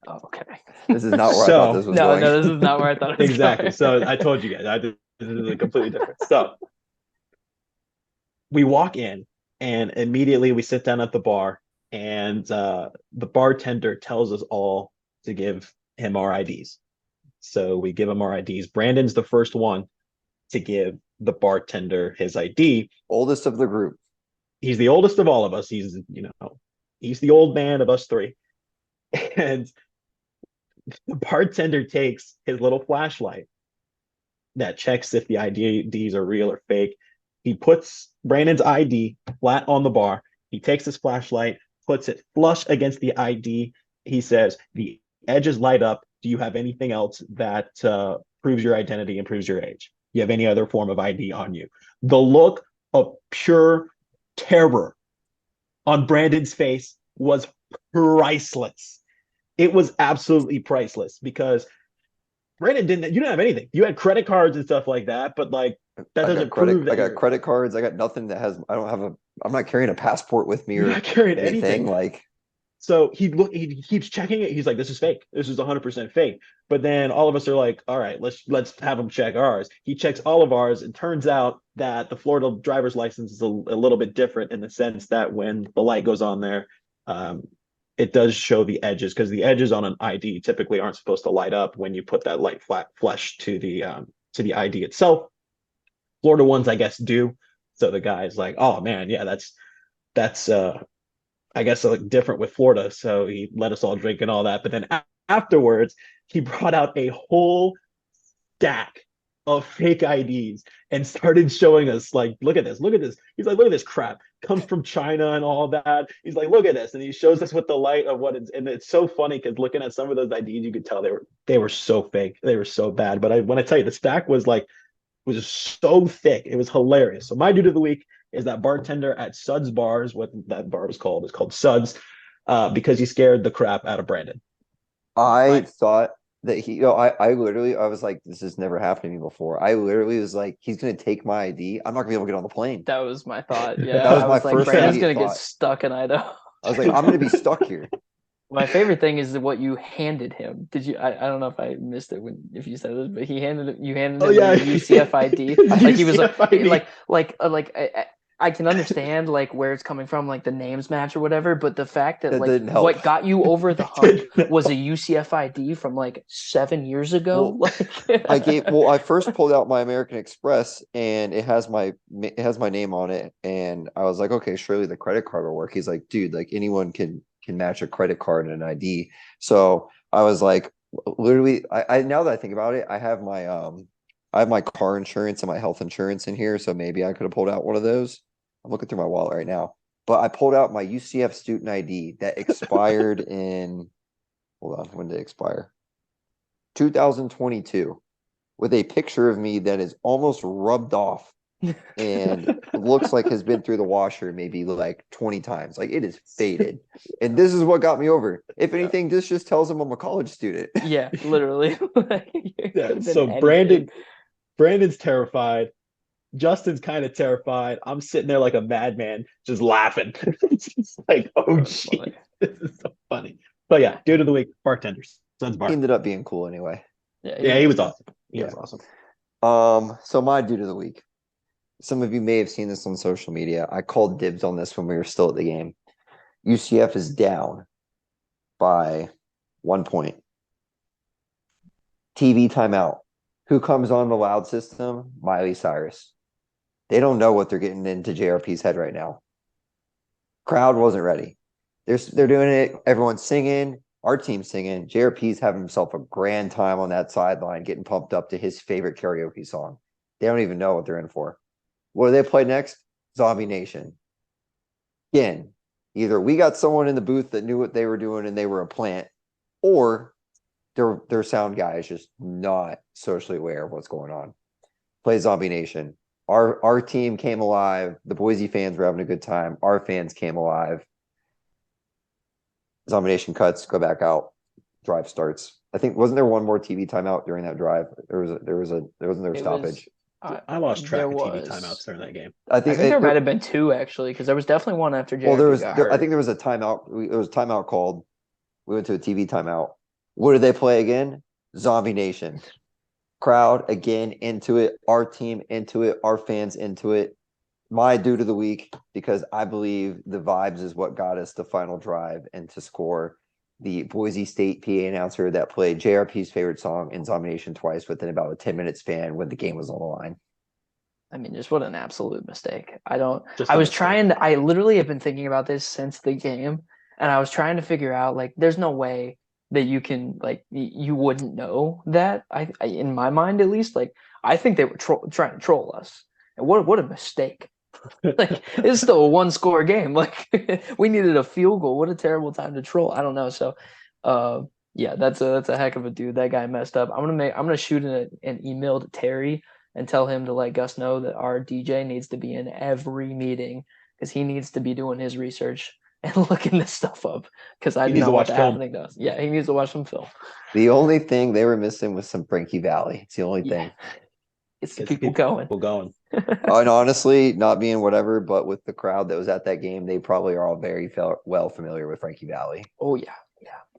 Oh, okay. This is not where I thought this was going. No, this is not where I thought it was exactly. going. So I told you guys, this is completely different. So we walk in, and immediately we sit down at the bar, and the bartender tells us all to give him our IDs. So we give him our IDs. Brandon's the first one to give the bartender his ID. Oldest of the group. He's the oldest of all of us. He's the old man of us three. And the bartender takes his little flashlight that checks if the IDs are real or fake. He puts Brandon's ID flat on the bar. He takes his flashlight, puts it flush against the ID. He says, the edges light up. Do you have anything else that proves your identity and proves your age? You have any other form of ID on you? The look of pure terror on Brandon's face was priceless. It was absolutely priceless, because Brandon you didn't have anything. You had credit cards and stuff like that, but like that doesn't prove that. I got credit cards. I got nothing that has. I'm not carrying a passport with me or not carrying anything. Like, so he keeps checking it. He's like, this is fake. This is 100% fake. But then all of us are like, all right, let's have him check ours. He checks all of ours, and turns out that the Florida driver's license is a little bit different, in the sense that when the light goes on there, it does show the edges, because the edges on an ID typically aren't supposed to light up when you put that light flash to the ID itself. Florida ones, I guess, do. So the guy's like, oh man, yeah, that's I guess different with Florida. So he let us all drink and all that. But then afterwards, he brought out a whole stack of fake IDs and started showing us, like, look at this. He's like, look at this crap. Comes from China and all that. He's like, look at this. And he shows us with the light of what it's, and it's so funny, because looking at some of those IDs, you could tell they were so fake. They were so bad. But when I tell you, the stack was so thick. It was hilarious. So my dude of the week is that bartender at Suds Bars. What that bar was called is called Suds, because he scared the crap out of Brandon. I thought that I was like, this has never happened to me before. I literally was like, he's going to take my ID. I'm not going to be able to get on the plane. That was my thought. Yeah, that was my first thing. Brandon's going to get stuck in Idaho. I was like, I'm going to be stuck here. My favorite thing is what you handed him. Did you? I don't know if I missed it if you said this, but you handed him the UCF ID. Like he was like I can understand like where it's coming from, like the names match or whatever, but the fact that like what got you over the hump was a UCF ID from like 7 years ago. Well, I first pulled out my American Express, and it has my name on it, and I was like, okay, surely the credit card will work. He's like, dude, like anyone can can match a credit card and an ID. So I was like, literally, I now that I think about it, I have my car insurance and my health insurance in here. So maybe I could have pulled out one of those. I'm looking through my wallet right now, but I pulled out my UCF student ID that expired in, hold on, when did it expire? 2022, with a picture of me that is almost rubbed off and looks like has been through the washer maybe like 20 times. Like it is faded. And this is what got me over. If anything, this just tells them I'm a college student. Yeah, literally. Like, it Yeah, could have been so anything. Brandon's terrified. Justin's kind of terrified. I'm sitting there like a madman, just laughing. It's just like, oh That's geez, funny. this is so funny. But yeah, dude of the week, bartenders. Sun's He Bar. ended up being cool anyway. Yeah, he was awesome. He Yeah. was awesome. So my dude of the week. Some of you may have seen this on social media. I called dibs on this when we were still at the game. UCF is down by 1 point. TV timeout. Who comes on the loud system? Miley Cyrus. They don't know what they're getting into JRP's head right now. Crowd wasn't ready. They're doing it. Everyone's singing. Our team's singing. JRP's having himself a grand time on that sideline, getting pumped up to his favorite karaoke song. They don't even know what they're in for. What do they play next? Zombie Nation. Again, either we got someone in the booth that knew what they were doing and they were a plant, or their sound guy is just not socially aware of what's going on. Play Zombie Nation. Our team came alive. The Boise fans were having a good time. Our fans came alive. Zombie Nation cuts, go back out. Drive starts. I think wasn't there one more TV timeout during that drive? Wasn't there a stoppage? I lost track There of TV was. timeouts during that game. I I think there might have been two actually, because there was definitely one after Well, JRP got hurt. I think there was a timeout. There was a timeout called. We went to a TV timeout. What did they play again? Zombie Nation. Crowd again into it. Our team into it. Our fans into it. My dude of the week, because I believe the vibes is what got us the final drive and to score. The Boise State PA announcer that played JRP's favorite song in Zombie Nation twice within about a 10-minute span when the game was on the line. I mean, just what an absolute mistake. I Just literally have been thinking about this since the game, and I was trying to figure out, like, there's no way that you can, like, you wouldn't know that. I in my mind, at least, like, I think they were trying to troll us. And what a mistake. Like, it's still a one-score game. Like, we needed a field goal. What a terrible time to troll. I don't know. So, yeah, that's a heck of a dude. That guy messed up. I'm gonna shoot an email to Terry and tell him to let Gus know that our DJ needs to be in every meeting because he needs to be doing his research and looking this stuff up because I He do needs not to know watch what's film. happening to us. Yeah, he needs to watch some film. The only thing they were missing was some Frankie Valley. It's the only Yeah. thing. It's the It's people going. People going. And honestly, not being whatever, but with the crowd that was at that game, they probably are all very well familiar with Frankie Valley. Oh yeah,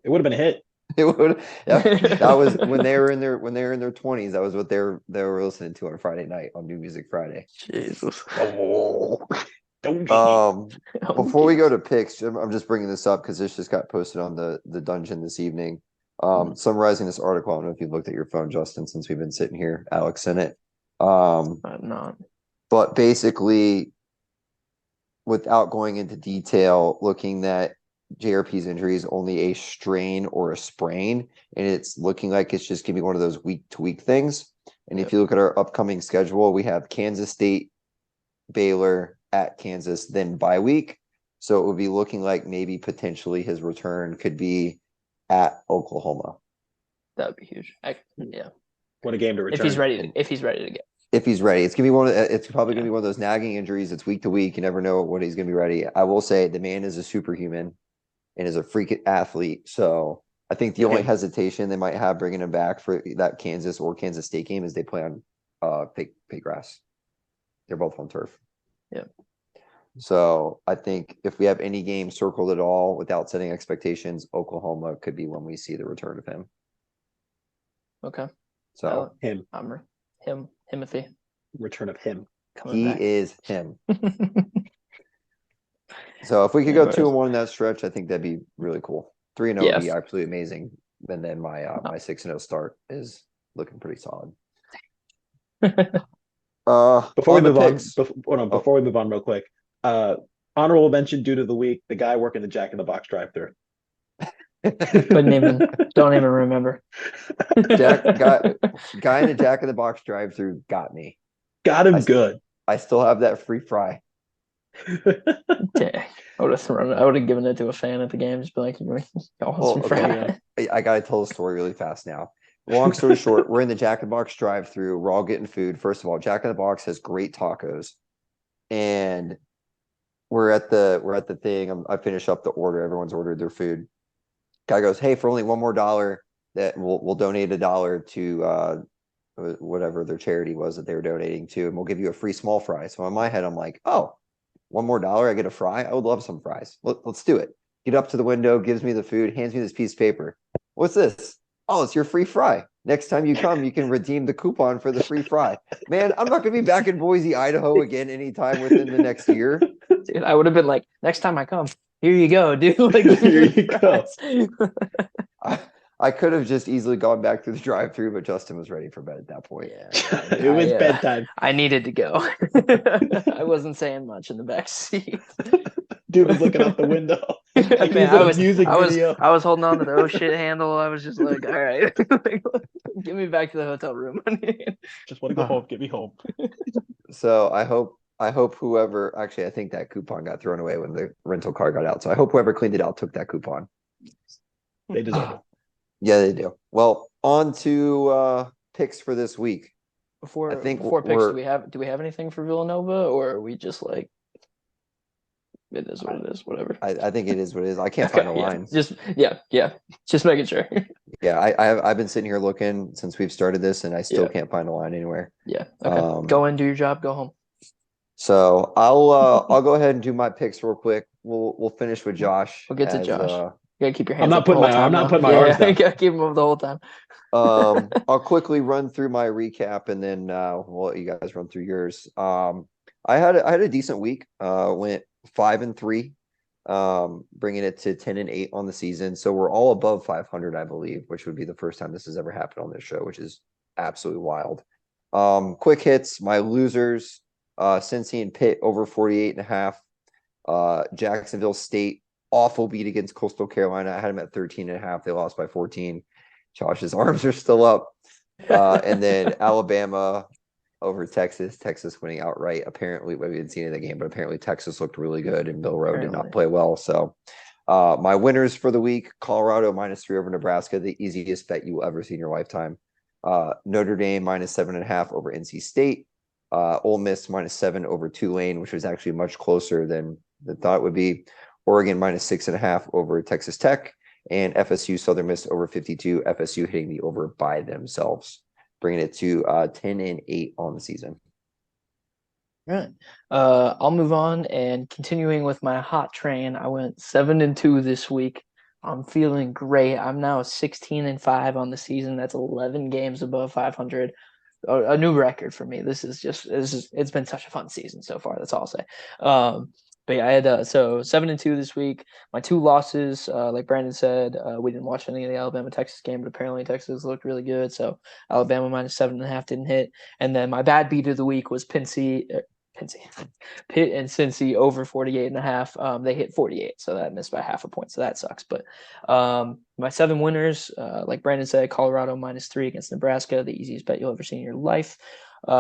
It would have been a hit. It would, yeah, that was when they were in their 20s. That was what they were listening to on Friday night on New Music Friday. Jesus. Oh, don't Before we go to picks, I'm just bringing this up because this just got posted on the dungeon this evening. Summarizing this article. I don't know if you've looked at your phone, Justin, since we've been sitting here. Alex in it. I'm not. But basically, without going into detail, looking at JRP's injury is only a strain or a sprain, and it's looking like it's just going to be one of those week-to-week things. And if you look at our upcoming schedule, we have Kansas State, Baylor, at Kansas, then bye week. So it would be looking like maybe potentially his return could be at Oklahoma. That would be huge. Yeah. What a game to return. If he's ready to get. If he's ready, it's probably gonna be one of those nagging injuries. It's week to week. You never know when he's gonna be ready. I will say the man is a superhuman and is a freak athlete. So I think the only hesitation they might have bringing him back for that Kansas or Kansas State game is they play on fake grass. They're both on turf. Yeah. So I think if we have any game circled at all without setting expectations, Oklahoma could be when we see the return of him. Okay. So him. Timothy. Return of him. He is him. So if we could go 2-1 in that stretch, I think that'd be really cool. 3-0 would be absolutely amazing. And then my 6-0 start is looking pretty solid. Before we move on real quick, Honorable mention due to the week, the guy working the Jack in the Box drive-thru. Couldn't even, don't even remember. Guy in a Jack in the Box drive-through got me. Got him good. I still have that free fry. Dang. I would have given it to a fan at the game, just be like, you want some fries? I gotta tell the story really fast now. Long story short, we're in the Jack in the Box drive-through. We're all getting food. First of all, Jack in the Box has great tacos, and we're at the thing. I finish up the order. Everyone's ordered their food. Guy goes, "Hey, for only $1 more, that we'll donate $1 to whatever their charity was that they were donating to, and we'll give you a free small fry." So in my head, I'm like, "Oh, $1 more, I get a fry. I would love some fries. Let's do it." Get up to the window, gives me the food, hands me this piece of paper. What's this? Oh, it's your free fry. Next time you come, you can redeem the coupon for the free fry. Man, I'm not going to be back in Boise, Idaho again anytime within the next year. Dude, I would have been like, next time I come, here you go, dude. Like, here you go. I could have just easily gone back through the drive-through, but Justin was ready for bed at that point. Yeah, it was bedtime. I needed to go. I wasn't saying much in the back seat. Dude was looking out the window. Like Man, I was holding on to the oh shit handle. I was just like, all right, get me back to the hotel room. Just want to go home. Get me home. So I hope whoever, actually, I think that coupon got thrown away when the rental car got out. So I hope whoever cleaned it out took that coupon. They deserve it. Yeah, they do. Well, on to picks for this week. Before picks, do we have anything for Villanova, or are we just like, it is what it is, whatever? I think it is what it is. I can't find a line. Just making sure. Yeah, I've been sitting here looking since we've started this, and I still can't find a line anywhere. Yeah. Okay. Go in, do your job, go home. So I'll go ahead and do my picks real quick. We'll finish with Josh. We'll get to Josh. You gotta keep your hands. I'm not putting my arms down. You gotta keep them up the whole time. I'll quickly run through my recap, and then we'll let you guys run through yours. I had a decent week. Went 5-3, bringing it to 10-8 on the season. So we're all above 500, I believe, which would be the first time this has ever happened on this show, which is absolutely wild. Quick hits, my losers: Cincy and Pitt over 48.5. Jacksonville State, awful beat against Coastal Carolina. I had them at 13.5. They lost by 14. Josh's arms are still up. And then Alabama over Texas. Texas winning outright. Apparently, we didn't see any of the game, but apparently Texas looked really good and Bill Rowe did not play well. So my winners for the week: Colorado -3 over Nebraska, the easiest bet you will ever see in your lifetime. Notre Dame -7.5 over NC State. Ole Miss -7 over Tulane, which was actually much closer than the thought it would be. Oregon -6.5 over Texas Tech, and FSU Southern Miss over 52. FSU hitting the over by themselves, bringing it to 10-8 on the season. All right. I'll move on, and continuing with my hot train, I went 7-2 this week. I'm feeling great. I'm now 16-5 on the season. That's 11 games above 500. A new record for me. It's been such a fun season so far. That's all I'll say. But yeah, I had 7-2 this week. My two losses, like Brandon said, we didn't watch any of the Alabama-Texas game, but apparently Texas looked really good. So Alabama -7.5 didn't hit. And then my bad beat of the week was Pitt and Cincy over 48.5. They hit 48, so that missed by half a point. So that sucks. But my 7 winners, like Brandon said, Colorado -3 against Nebraska, the easiest bet you'll ever see in your life.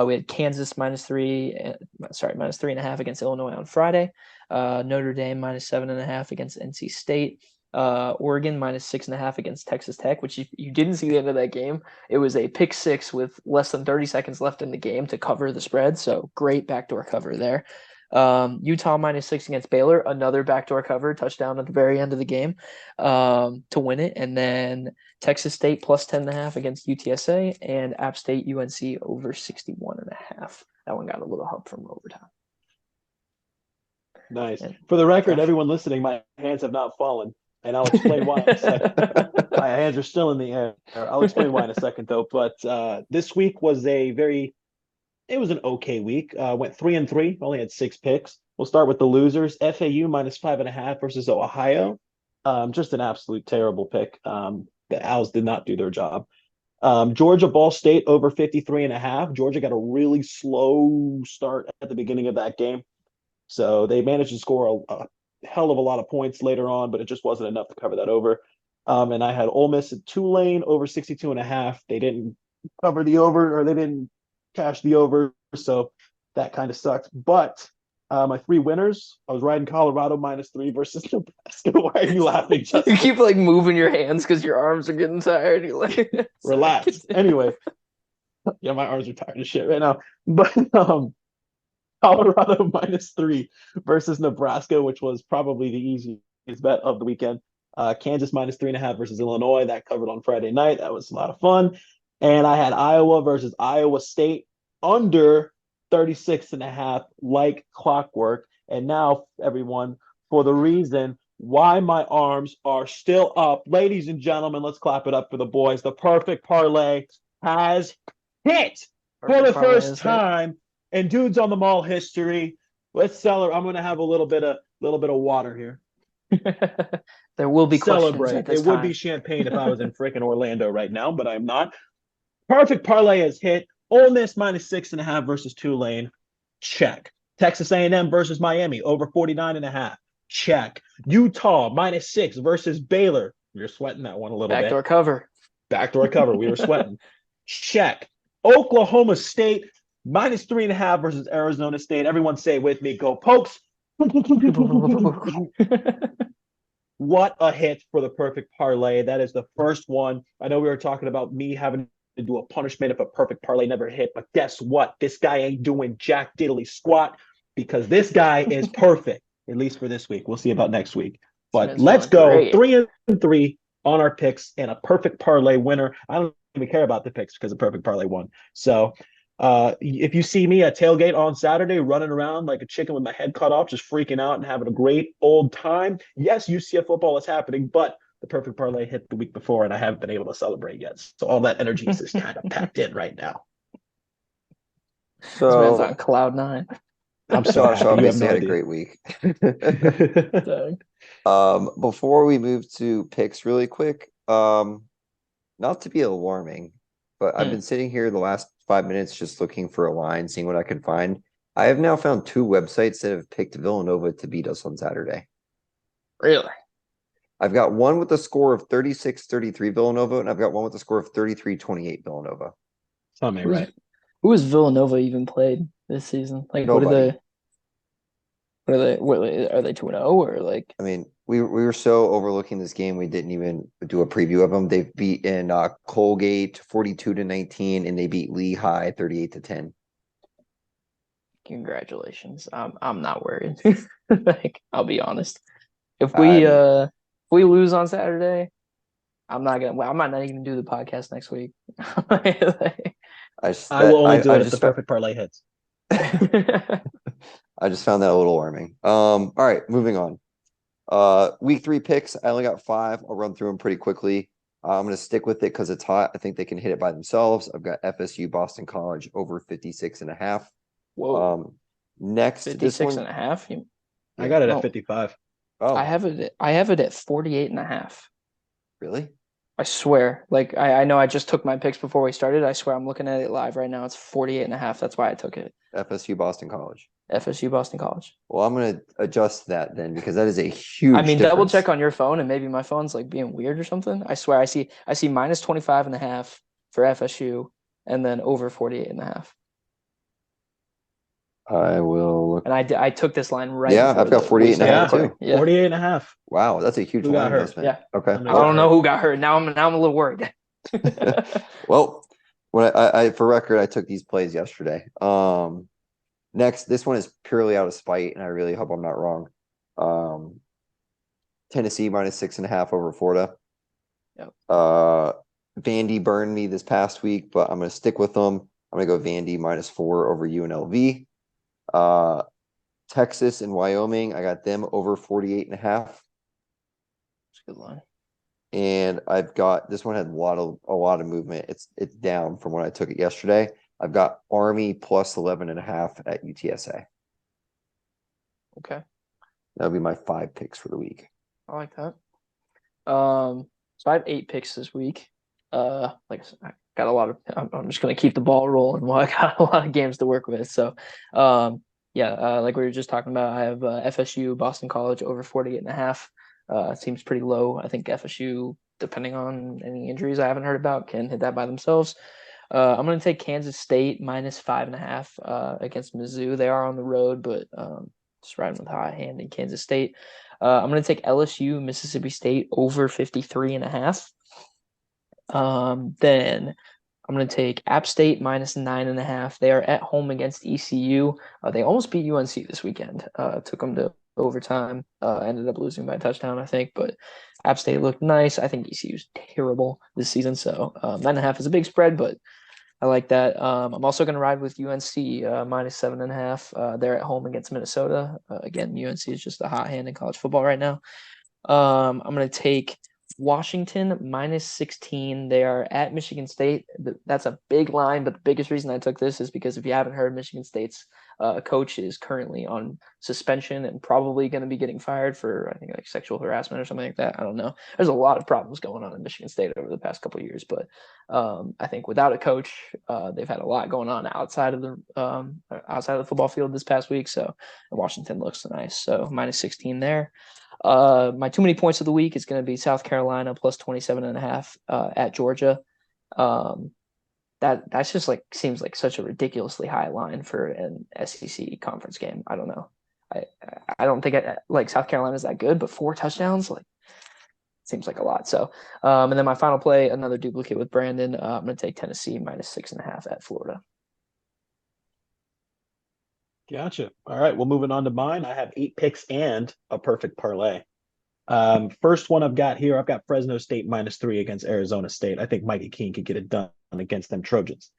We had Kansas -3.5 against Illinois on Friday. Notre Dame -7.5 against NC State. Oregon -6.5 against Texas Tech, which you didn't see the end of that game. It was a pick six with less than 30 seconds left in the game to cover the spread. So great backdoor cover there. Utah -6 against Baylor, another backdoor cover, touchdown at the very end of the game to win it. And then Texas State +10.5 against UTSA, and App State UNC over 61.5. That one got a little help from overtime. Nice. For the record, everyone listening, my hands have not fallen, and I'll explain why in a second. My hands are still in the air. I'll explain why in a second, though. But this week was it was an okay week. Went 3-3, only had 6 picks. We'll start with the losers. FAU -5.5 versus Ohio. Just an absolute terrible pick. The Owls did not do their job. Georgia Ball State over 53.5. Georgia got a really slow start at the beginning of that game. So they managed to score a hell of a lot of points later on, but it just wasn't enough to cover that over. And I had Ole Miss at Tulane over 62.5. They didn't cover the over, or they didn't cash the over, so that kind of sucked. But my three winners, I was riding Colorado -3 versus Nebraska. Why are you laughing, Justin? You keep like moving your hands because your arms are getting tired. You're like, Relax. Anyway, yeah, my arms are tired of shit right now. But Colorado -3 versus Nebraska, which was probably the easiest bet of the weekend. Kansas -3.5 versus Illinois. That covered on Friday night. That was a lot of fun. And I had Iowa versus Iowa State under 36.5, like clockwork. And now, everyone, for the reason why my arms are still up, ladies and gentlemen, let's clap it up for the boys. The perfect parlay has hit for the first time in Dudes on the Mall history. Let's celebrate. I'm going to have a little bit of water here. There will be celebrate. It would be champagne if I was in freaking Orlando right now, but I'm not. Perfect parlay has hit. Ole Miss -6.5 versus Tulane. Check. Texas A&M versus Miami over 49.5. Check. Utah -6 versus Baylor. You're sweating that one a little bit. Backdoor cover. Backdoor cover. We were sweating. Check. Oklahoma State -3.5 versus Arizona State. Everyone say it with me. Go Pokes. What a hit for the perfect parlay. That is the first one. I know we were talking about me having to do a punishment if a perfect parlay never hit, but guess what? This guy ain't doing jack diddly squat because this guy is perfect, at least for this week. We'll see about next week. But let's go great. 3-3 on our picks and a perfect parlay winner. I don't even care about the picks because a perfect parlay won. So if you see me at tailgate on Saturday running around like a chicken with my head cut off, just freaking out and having a great old time, yes, UCF football is happening, but the perfect parlay hit the week before and I haven't been able to celebrate yet. So all that energy is just kind of packed in right now. So, this man's So on cloud nine. I'm so Josh happy. You have obviously no had a idea. great week. Dang. Before we move to picks really quick, not to be alarming, but I've been sitting here the last 5 minutes just looking for a line, seeing what I can find. I have now found two websites that have picked Villanova to beat us on Saturday. Really? I've got one with a score of 36-33 Villanova, and I've got one with a score of 33-28 Villanova. Tell me, right? Who has Villanova even played this season? Like, Nobody. Are they 2-0 or like? I mean, we were so overlooking this game, we didn't even do a preview of them. They've beaten Colgate 42-19, and they beat Lehigh 38-10. Congratulations. I'm not worried. Like, I'll be honest. If we lose on Saturday, I might not even do the podcast next week. I will only do it if the perfect parlay hits. I just found that a little alarming. All right, moving on. Week 3 picks. I only got 5. I'll run through them pretty quickly. I'm going to stick with it because it's hot. I think they can hit it by themselves. I've got FSU Boston College over 56.5. Whoa. Next, 56.5. I got it at 55. Oh, I have it at 48.5. Really? I swear. Like, I know I just took my picks before we started. I swear I'm looking at it live right now. It's 48.5. That's why I took it. FSU Boston College. FSU Boston College. Well, I'm going to adjust that then because that is a huge I mean, difference. double check on your phone and maybe my phone's like being weird or something. I swear I see -25.5 for FSU and then over 48.5. I will look. And I took this line right. Yeah, I've got 48.5 too. Yeah. 48.5. Wow, that's a huge line investment. Yeah. Okay. I don't know who got hurt. Now I'm a little worried. Well, when I for record, I took these plays yesterday. Next, this one is purely out of spite, and I really hope I'm not wrong. Tennessee -6.5 over Florida. Yep. Vandy burned me this past week, but I'm going to stick with them. I'm going to go Vandy -4 over UNLV. Texas and Wyoming, I got them over 48.5. That's a good line. And I've got this one had a lot of movement. It's down from when I took it yesterday. I've got Army +11.5 at UTSA. Okay. That'll be my 5 picks for the week. I like that. So I have 8 picks this week. Like I said, I got a lot of. I'm just gonna keep the ball rolling while I got a lot of games to work with. So, like we were just talking about, I have FSU, Boston College over 48.5. Seems pretty low. I think FSU, depending on any injuries I haven't heard about, can hit that by themselves. I'm going to take Kansas State minus 5.5 against Mizzou. They are on the road, but just riding with high hand in Kansas State. I'm going to take LSU, Mississippi State over 53.5. Then I'm going to take App State minus 9.5. They are at home against ECU. They almost beat UNC this weekend. Took them to overtime. Ended up losing by a touchdown, I think. But App State looked nice. I think ECU's terrible this season. So 9.5 is a big spread, but I like that. I'm also going to ride with UNC minus 7.5. They're at home against Minnesota. Again, UNC is just a hot hand in college football right now. I'm going to take Washington minus 16. They are at Michigan State. That's a big line, but the biggest reason I took this is because if you haven't heard, Michigan State's coach is currently on suspension and probably going to be getting fired for, I think, like sexual harassment or something like that. I don't know. There's a lot of problems going on in Michigan State over the past couple of years, but I think without a coach, they've had a lot going on outside of the football field this past week. So Washington looks nice. So minus 16 there. My too many points of the week is going to be South Carolina plus 27.5 at Georgia. That's just like seems like such a ridiculously high line for an SEC conference game. I don't know. I don't think like South Carolina is that good, but 4 touchdowns like seems like a lot. So and then my final play, another duplicate with Brandon. I'm going to take Tennessee minus 6.5 at Florida. Gotcha. All right. Well, moving on to mine. I have 8 picks and a perfect parlay. First one I've got here, I've got Fresno State minus 3 against Arizona State. I think Mikey Keene could get it done against them Trojans.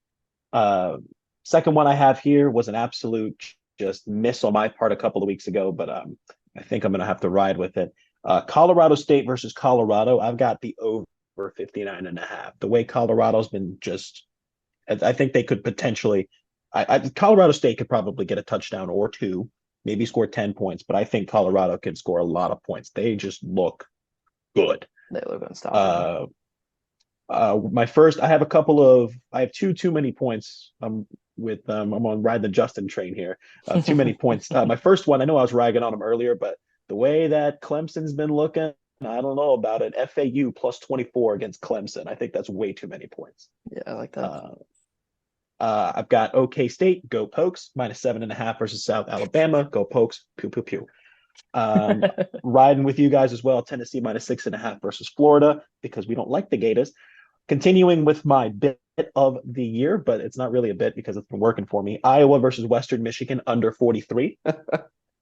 Second one I have here was an absolute just miss on my part a couple of weeks ago, but I think I'm going to have to ride with it. Colorado State versus Colorado. I've got the over 59.5. The way Colorado's been just, I think they could potentially. Colorado State could probably get a touchdown or 2, maybe score 10 points, but I think Colorado can score a lot of points. They just look good. They look unstoppable. I have 2 too many points. I'm on ride the Justin train here. Too many points. My first one, I know I was ragging on him earlier, but the way that Clemson's been looking, I don't know about it. FAU plus 24 against Clemson. I think that's way too many points. Yeah, I like that. I've got OK State, go Pokes, minus 7.5 versus South Alabama, go Pokes, pew, pew, pew. Riding with you guys as well, Tennessee minus 6.5 versus Florida, because we don't like the Gators. Continuing with my bit of the year, but it's not really a bit because it's been working for me. Iowa versus Western Michigan, under 43.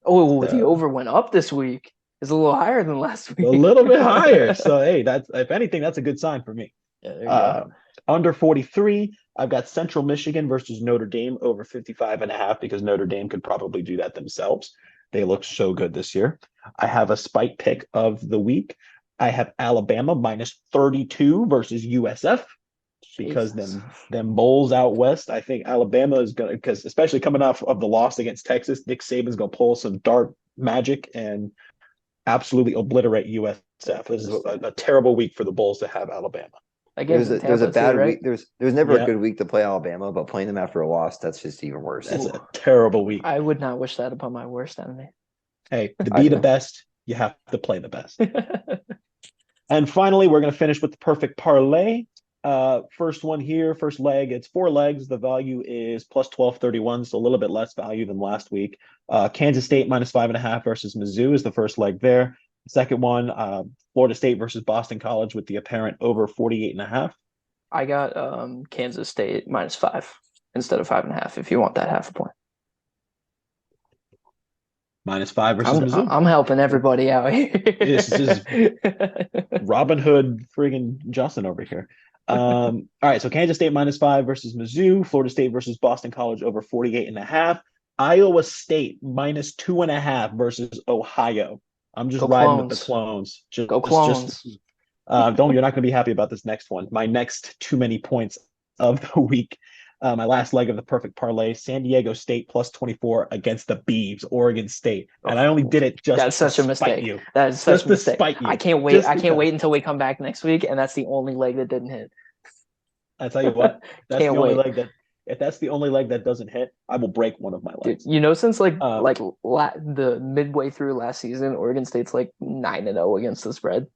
Oh, the over went up this week. It's a little higher than last week. A little bit higher. So, hey, that's if anything, that's a good sign for me. Yeah, there you go. Under 43, I've got Central Michigan versus Notre Dame over 55.5 because Notre Dame could probably do that themselves. They look so good this year. I have a spike pick of the week. I have Alabama minus 32 versus USF because them Bulls out west. I think Alabama is going to, because especially coming off of the loss against Texas, Nick Saban's going to pull some dark magic and absolutely obliterate USF. This is a terrible week for the Bulls to have Alabama. There's a bad right? week. There's never a good week to play Alabama, but playing them after a loss, that's just even worse. That's a terrible week. I would not wish that upon my worst enemy. Hey, to be the best, you have to play the best. And finally, we're going to finish with the perfect parlay. First one here, first leg. It's 4 legs. The value is plus 1231, so a little bit less value than last week. Kansas State minus 5.5 versus Mizzou is the first leg there. Second one, Florida State versus Boston College with the apparent over 48.5. I got Kansas State minus 5 instead of 5.5. If you want that half a point. Minus 5 versus Mizzou. I'm helping everybody out here. This is Robin Hood friggin' Justin over here. All right, so Kansas State minus 5 versus Mizzou, Florida State versus Boston College over 48.5, Iowa State minus 2.5 versus Ohio. I'm just riding with the clones. Go clones. You're not going to be happy about this next one. My next too many points of the week. My last leg of the perfect parlay, San Diego State plus 24 against the Beavs, Oregon State. And I only did it just that's such a mistake. You. That is such just a mistake. Spite you. I can't wait. I can't wait until we come back next week, and that's the only leg that didn't hit. I tell you what, that's the only leg that If that's the only leg that doesn't hit, I will break one of my Dude, legs. since the midway through last season, Oregon State's like 9-0 against the spread.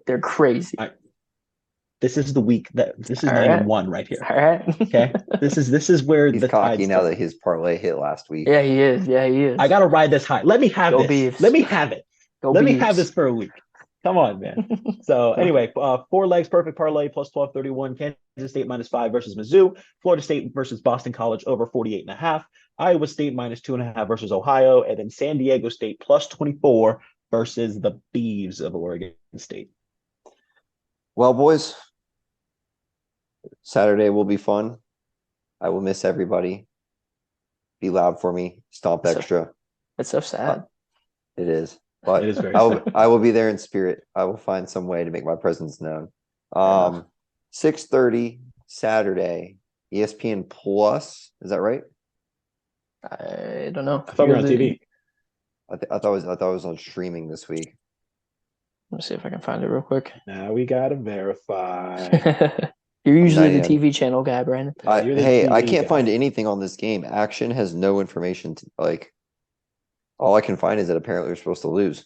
They're crazy. This is the week this is All 9-1 right here. All right. Okay. This is where He's the cocky tide's now turning. that his parlay hit last week. Yeah, he is. Yeah, he is. I gotta ride this high. Let me have Go this. Beavs. Let me have it. Go Let me Beavs. have this for a week. Come on, man. So anyway, 4 legs perfect parlay plus 1231. Kansas State -5 versus Mizzou. Florida State versus Boston College over 48.5. Iowa State -2.5 versus Ohio, and then San Diego State +24 versus the Beavs of Oregon State. Well, boys, Saturday will be fun. I will miss everybody. Be loud for me. Stomp extra. It's so sad. It is. But It is very I will be there in spirit. I will find some way to make my presence known. 6:30 Saturday, ESPN Plus. Is that right? I don't know. I thought we were on TV. I thought it was on streaming this week. Let me see if I can find it real quick. Now we gotta verify. You're usually the 9 a.m. TV channel guy, Brandon. You're the I TV can't guy. find anything on this game. Action has no information all I can find is that apparently we're supposed to lose.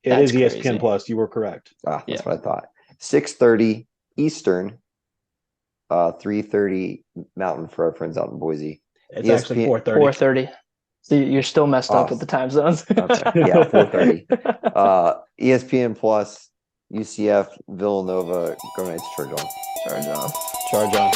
It is That's ESPN crazy. Plus. You were correct. That's Yeah. what I thought. 6:30 Eastern, 3:30 Mountain for our friends out in Boise. It's ESPN actually 4:30. 4:30. So you're still messed up with the time zones. Okay. Yeah, 4:30. ESPN Plus, UCF, Villanova, go Knights, Charge on. Sorry, John. Charge on.